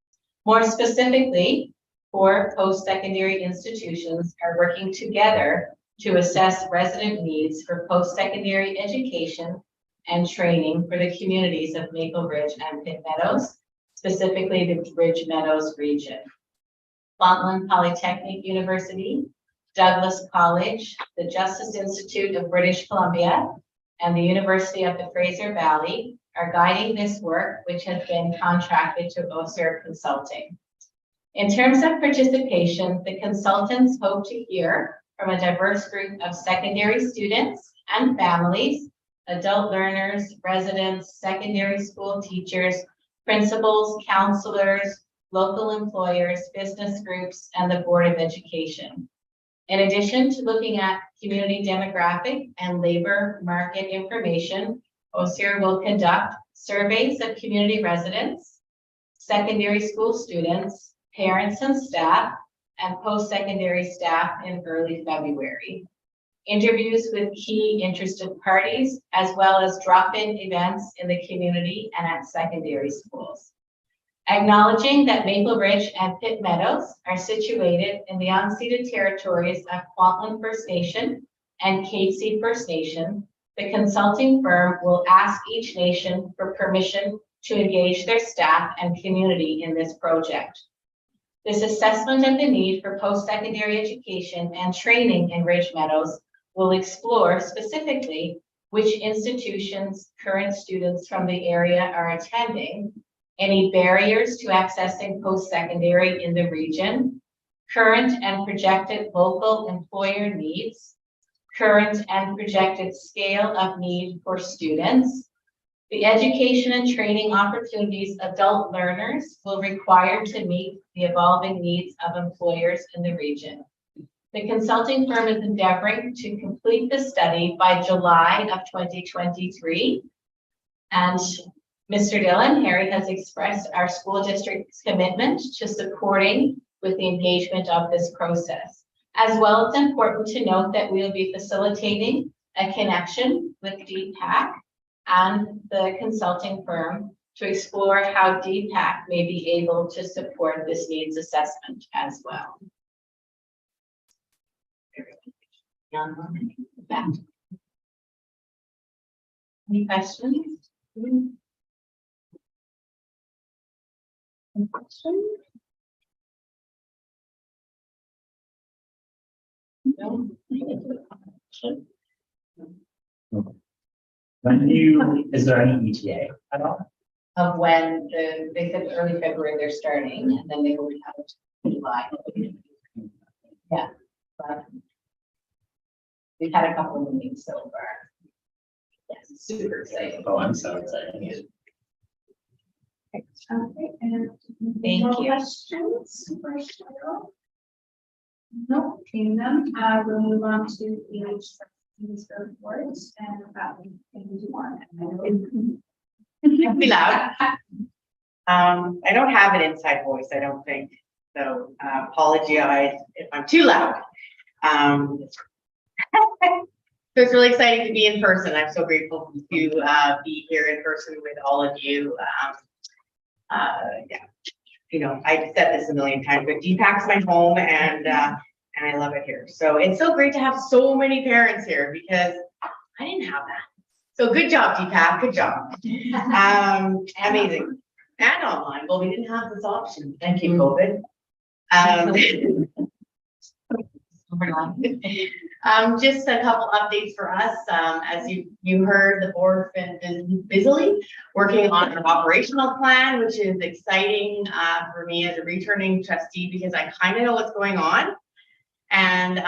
More specifically, 4 post-secondary institutions are working together to assess resident needs for post-secondary education and training for the communities of Maple Ridge and Pitt Meadows, specifically the Ridge Meadows region. Fontland Polytechnic University, Douglas College, the Justice Institute of British Columbia, and the University of the Fraser Valley are guiding this work, which has been contracted to OSERV Consulting. In terms of participation, the consultants hope to hear from a diverse group of secondary students and families, adult learners, residents, secondary school teachers, principals, counselors, local employers, business groups, and the Board of Education. In addition to looking at community demographic and labor market information, OSER will conduct surveys of community residents, secondary school students, parents and staff, and post-secondary staff in early February. Interviews with key interested parties, as well as drop-in events in the community and at secondary schools. Acknowledging that Maple Ridge and Pitt Meadows are situated in the unceded territories of Kwantlen First Nation and Katzie First Nation, the consulting firm will ask each nation for permission to engage their staff and community in this project. This assessment of the need for post-secondary education and training in Ridge Meadows will explore specifically which institutions current students from the area are attending, any barriers to accessing post-secondary in the region, current and projected local employer needs, current and projected scale of need for students, the education and training opportunities adult learners will require to meet the evolving needs of employers in the region. The consulting firm is endeavoring to complete the study by July of 2023. And Mr. Dillon, Harry has expressed our school district's commitment to supporting with the engagement of this process. As well, it's important to note that we will be facilitating a connection with DPAC and the consulting firm to explore how DPAC may be able to support this needs assessment as well. Back. Any questions? Any questions? No? Is there any ETA at all? Of when they said early February they're starting, and then they will have it in July. Yeah. But we've had a couple of meetings so far. Yes, super exciting. Oh, I'm so excited. Okay, and Thank more you. questions for Cheryl? No, seeing them, we'll move on to each trustees reports and things you want. Be loud. I don't have an inside voice, I don't think. So apologize if I'm too loud. So it's really exciting to be in person. I'm so grateful to be here in person with all of you. Yeah, you know, I've said this a million times, but DPAC's my home, and I love it here. So it's so great to have so many parents here because I didn't have that. So good job, DPAC. Good job. Amazing. And online. Well, we didn't have this option. Thank you, COVID. Just a couple updates for us. As you heard, the board's been busily working on an operational plan, which is exciting for me as a returning trustee because I kind of know what's going on. And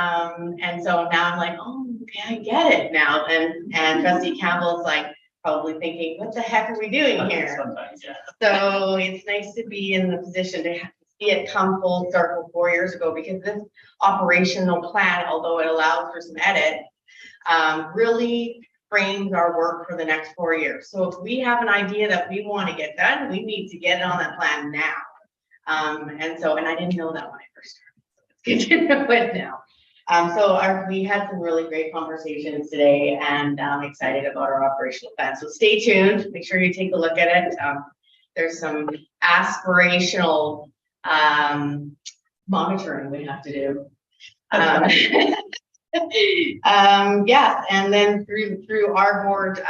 so now I'm like, oh, okay, I get it now. And Trustee Campbell's like probably thinking, what the heck are we doing here? Sometimes, yeah. So it's nice to be in the position to see it come full circle 4 years ago, because this operational plan, although it allows for some edit, really frames our work for the next 4 years. So if we have an idea that we want to get done, we need to get it on that plan now. And I didn't know that when I first started. It's good to know it now. We had some really great conversations today, and I'm excited about our operational plan. So stay tuned. Make sure you take a look at it. There's some aspirational monitoring we have to do. Yeah, and then through our board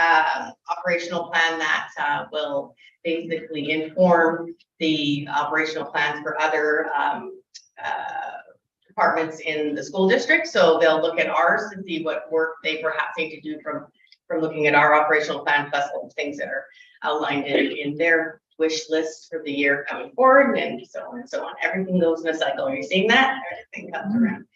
operational plan that will basically inform the operational plans for other departments in the school district. So they'll look at ours to see what work they perhaps need to do from looking at our operational plan, plus all the things that are outlined in their wish list for the year coming forward, and so on and so on. Everything goes in a cycle. Are you seeing that? Everything comes around.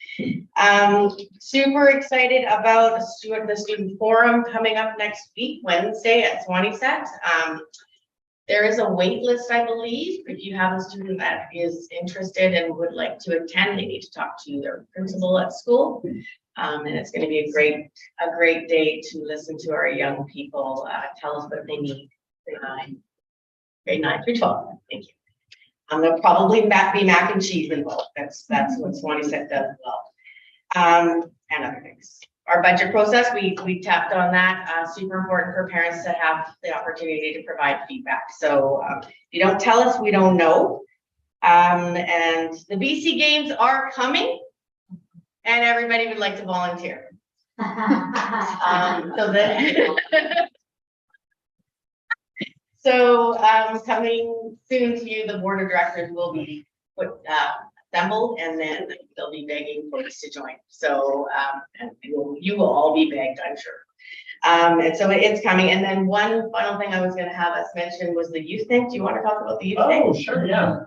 Super excited about the student forum coming up next week, Wednesday at Swanee-Set. There is a wait list, I believe. If you have a student that is interested and would like to attend, they need to talk to their principal at school. And it's going to be a great day to listen to our young people tell us what they need. Grade 9 through 12. Thank you. There'll probably be mac and cheese involved. That's what Swanee-Set does well. And other things. Our budget process, we tapped on that. Super important for parents to have the opportunity to provide feedback. So if you don't tell us, we don't know. And the BC Games are coming, and everybody would like to volunteer. So coming soon to you, the board of directors will be assembled, and then they'll be begging folks to join. So and you will all be begged, I'm sure. And so it's coming. And then one final thing I was going to have us mention was the youth thing. Do you want to talk about the youth thing? Oh, sure, yeah.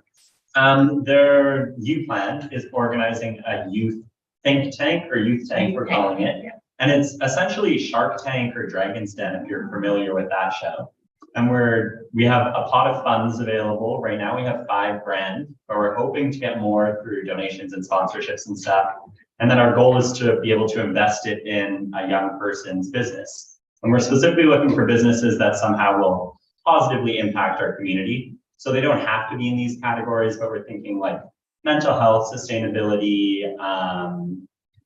Their U plan is organizing a youth think tank, or youth tank, we're calling it. Yeah. And it's essentially Shark Tank or Dragon's Den, if you're familiar with that show. And we have a pot of funds available. Right now we have $5 grand, but we're hoping to get more through donations and sponsorships and stuff. And then our goal is to be able to invest it in a young person's business. And we're specifically looking for businesses that somehow will positively impact our community. So they don't have to be in these categories, but we're thinking like mental health, sustainability,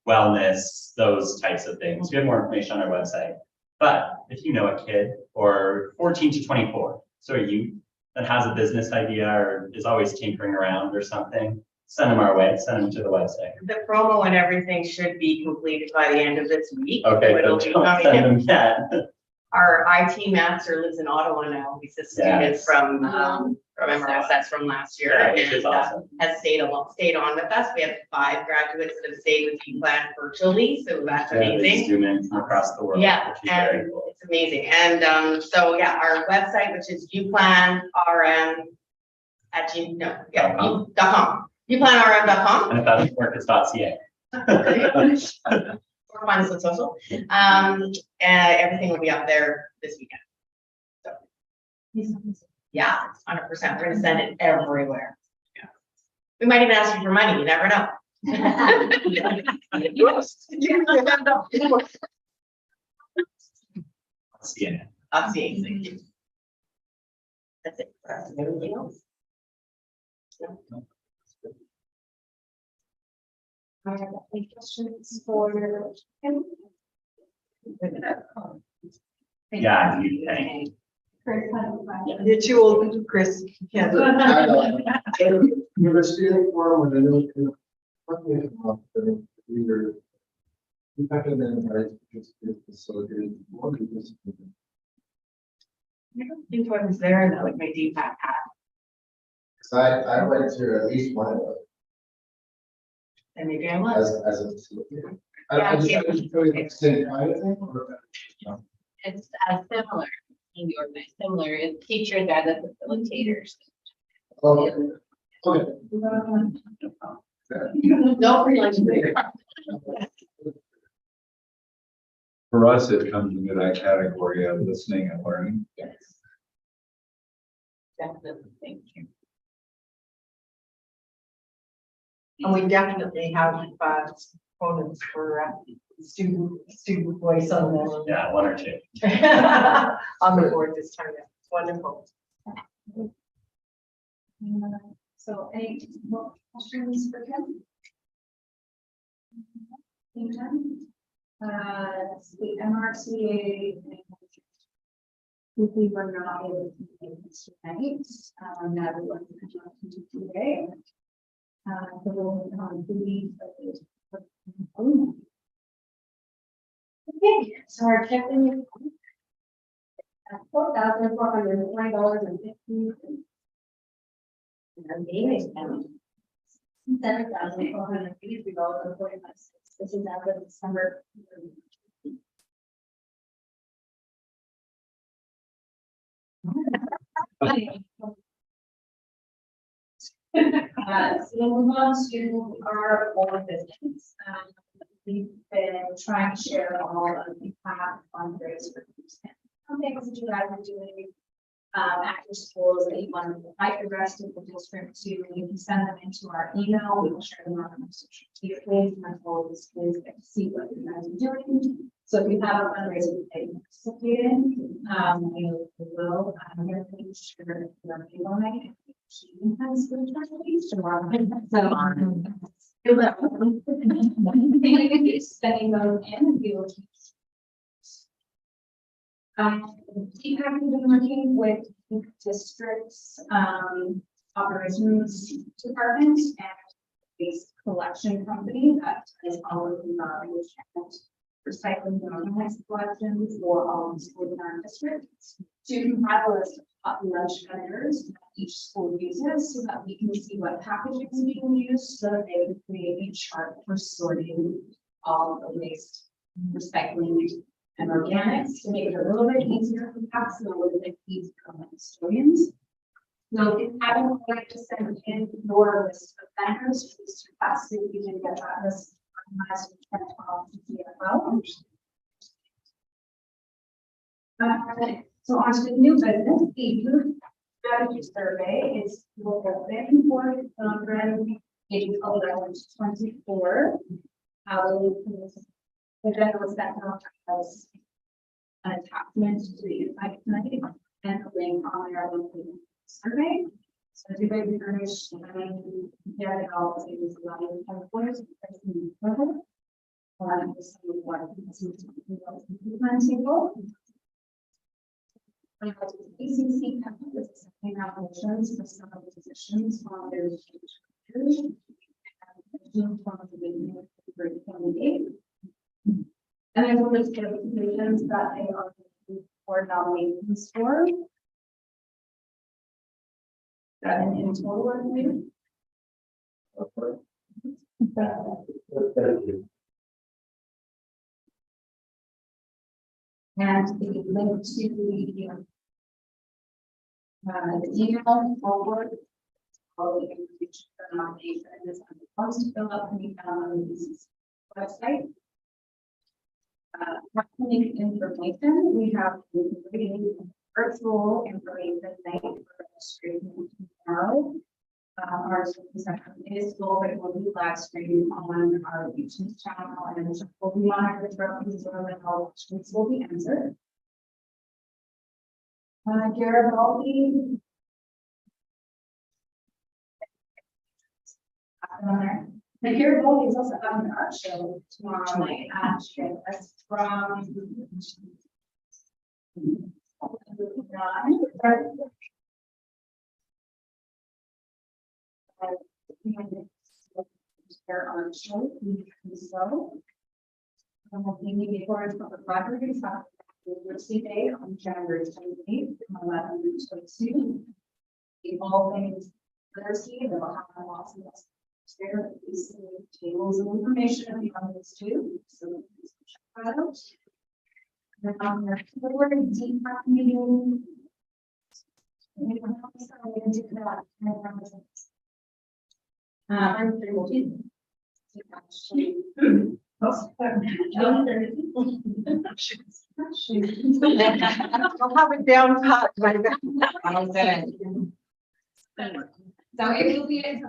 wellness, those types of things. We have more information on our website. But if you know a kid or 14 to 24, so a youth that has a business idea or is always tinkering around or something, send them our way, send them to the website. The promo and everything should be completed by the end of this week. Okay, It'll but be don't coming send in. them yet. Our IT master lives in Ottawa now. He's a student Yes. from MRSS from last year, Yeah, which is and awesome. has stayed on with us. We have 5 graduates that have stayed with U-Plan virtually, so that's Yeah, they amazing. zoom in from across the world. Yeah, which is very and cool. it's amazing. And so yeah, our website, which is uplanrm .com. uplanrm.com. And if that doesn't work, it's .ca. Or find us on social. And everything will be up there this weekend. So yeah, 100%. We're gonna send it everywhere. Yeah. We might even ask you for money. You never know. CNN. I'll see you. Thank you. That's it. Anything else? No? Any questions for him? Yeah, you think. You're too old, Chris. You can't do it. You're a student forum, and then either impacted them, right? Just facilitated. I don't think I was there and I like my DPAC hat. So I went to at least one of those And maybe I was. as a facilitator. I just really extended kind of thing, or? It's similar, in the organization, similar, it's teachers are the facilitators. Okay. Okay. No free lunch. For us, it comes into that category of listening and learning. Yes. Definitely, thank you. And we definitely have components for student voice on the Yeah, 1 or 2. on the board this time. It's wonderful. So any more questions for Kim? Anytime? The MRCA. We were not able to make this tonight, now we want to continue today. The role of the lead. Okay, so our checking. $4,420.15. $7,483.45. This is as of December. So we'll move on to our own business. We've been trying to share all of the PAC fundraisers some things that you guys are doing. After schools that you want to invite the rest of the district to, you can send them into our email. We will share them on our social media page. My goal is to get to see what you guys are doing. So if you have a fundraiser that you participate in, we will, I'm going to share your name on it. So, sending those in, we will keep. DPAC has been working with the district's operations department and waste collection company that is all of the garbage and recycling and organized collections for all the schools in our district. So you can have a list of hot lunch vendors that each school uses so that we can see what packaging is being used, so that they can create a chart for sorting all the waste, recycling, and organics to make it a little bit easier for PACs and a little bit easier on custodians. So if you haven't like to send in your list of vendors, please request that you can get that list organized and sent off to CFO. So on to the new business, the youth strategy survey is open for ages 11 to 24. The general sector has an attachment to the invite tonight and a link on our local survey. So do they furnish compare it all to these 11 employers? ECC companies accepting applications for some of the positions on their and there's a list of positions that they are for nominations for. That in total, I believe. And the link to the email forward. All the information for nomination is on the post fill up can be found on the website. Upcoming information, we have virtual information night for registration tomorrow. Our session is full, but it will be live streamed on our YouTube channel and it will be monitored throughout the Zoom and all questions will be answered. Garibaldi. And Garibaldi is also having an art show tomorrow night at from their art show. So, before it's public library, University Day on January 28th from 11 to 22. Evolving literacy, and they'll have lots of there is tables of information on this too. So check that out. And on the forward DPAC meeting. Anyone else going to do that? I'll have it down pat by then. So it will be a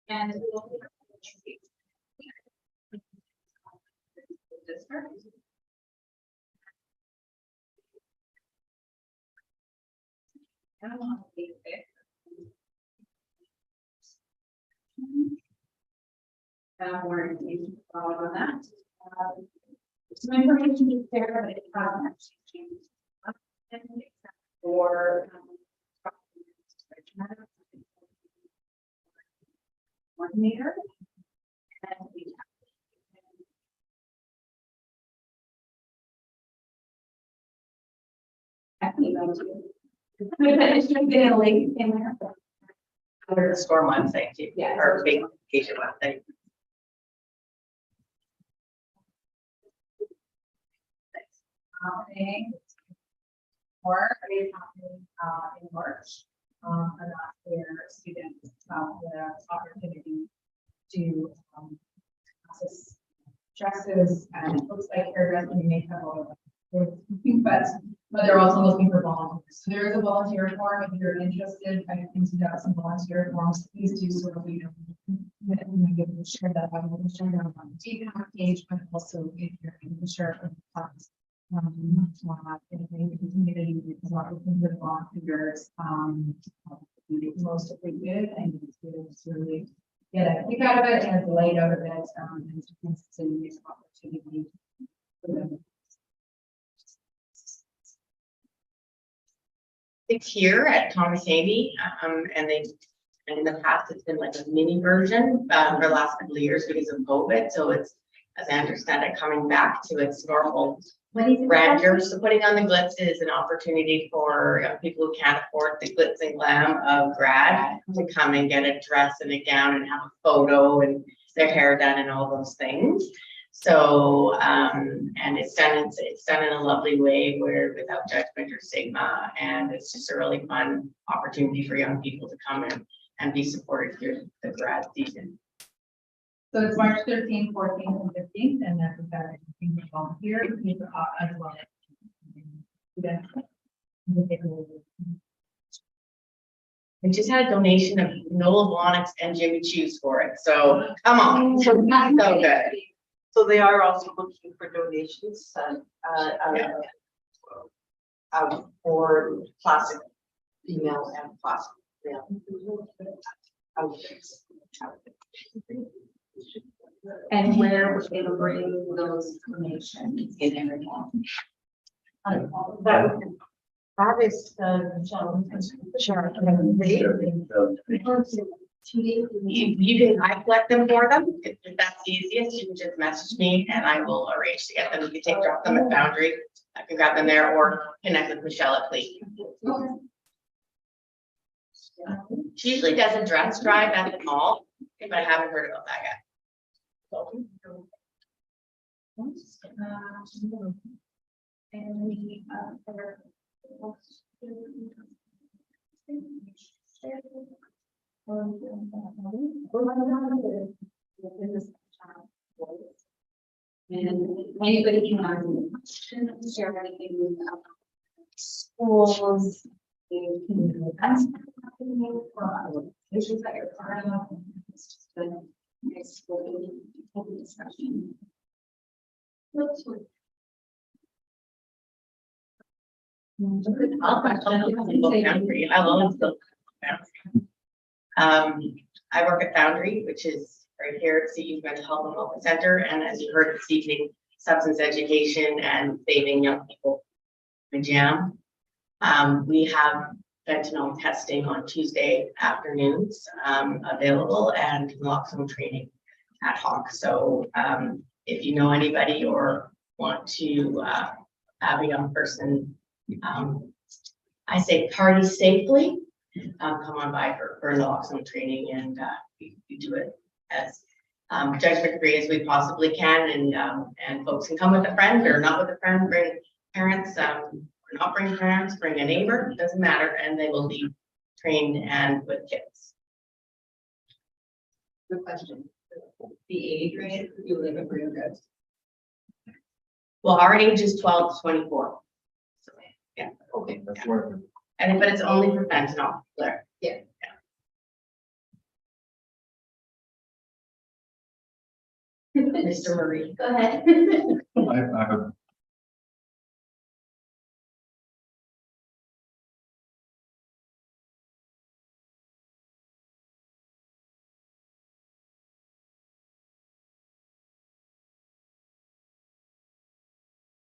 and it will be more information on that. Some information is there, but it hasn't actually changed. Except for coordinator. And we have it should be a link in there. Under the storm one thing, too, Yeah. or vacation one thing. happening. Or is happening in March. And that's where students have the opportunity to access dresses and it looks like hairdressing and makeup, but they're also looking for volunteers. So there is a volunteer form if you're interested. I think we got some volunteer forms. Please do so that we can share that. I will share that on the DPAC page, but also if you're in the share of the class. In the community, because a lot of the volunteers, most appreciated and students really get a kick out of it and a delight out of it, and it's a nice opportunity for them. It's here at Thomas Havey, and in the past, it's been like a mini version, for the last couple of years because of COVID, so it's, as I understand it, coming back to its normal grandeur. So putting on the glitz is an opportunity for people who can't afford the glitz and glam of grad to come and get a dress and a gown and have a photo and their hair done and all those things. So, and it's done in a lovely way where without judgment or stigma, and it's just a really fun opportunity for young people to come in and be supported through the grad season. So it's March 13th, 14th, and 15th, and that's the Saturday volunteer as well. We just had a donation of Nola Blahniks and Jimmy Choos for it, so come on, so good. So they are also looking for donations, for plastic, female and plastic. And where we're going to bring those donations in everyone. That is sure. You can, I collect them for them, if that's easiest, you can just message me and I will arrange to get them. You can drop them at Foundry, I can grab them there or connect with Michelle at Fleet. She usually does a dress drive at the mall, but I haven't heard about that yet. Any other and anybody can ask questions, share anything with schools. You can ask for issues that you're part of. It's just a nice open discussion. I work at Foundry, which is right here at CU's Mental Health and Wellness Center, and as you heard this evening, substance education and saving young people in jam. We have fentanyl testing on Tuesday afternoons available and naloxone training ad hoc. So if you know anybody or want to have a young person, I say party safely, come on by for naloxone training, and we do it as judgment free as we possibly can, and folks can come with a friend or not with a friend, bring parents, or not bring parents, bring a neighbor, doesn't matter, and they will be trained and with kids. Good question. The age range you live in Green Coast. Well, our age is 12 to 24. So, yeah. Okay. That's where. And but it's only for fentanyl, Blair. Yeah. Mr. Murray. Go ahead. I have a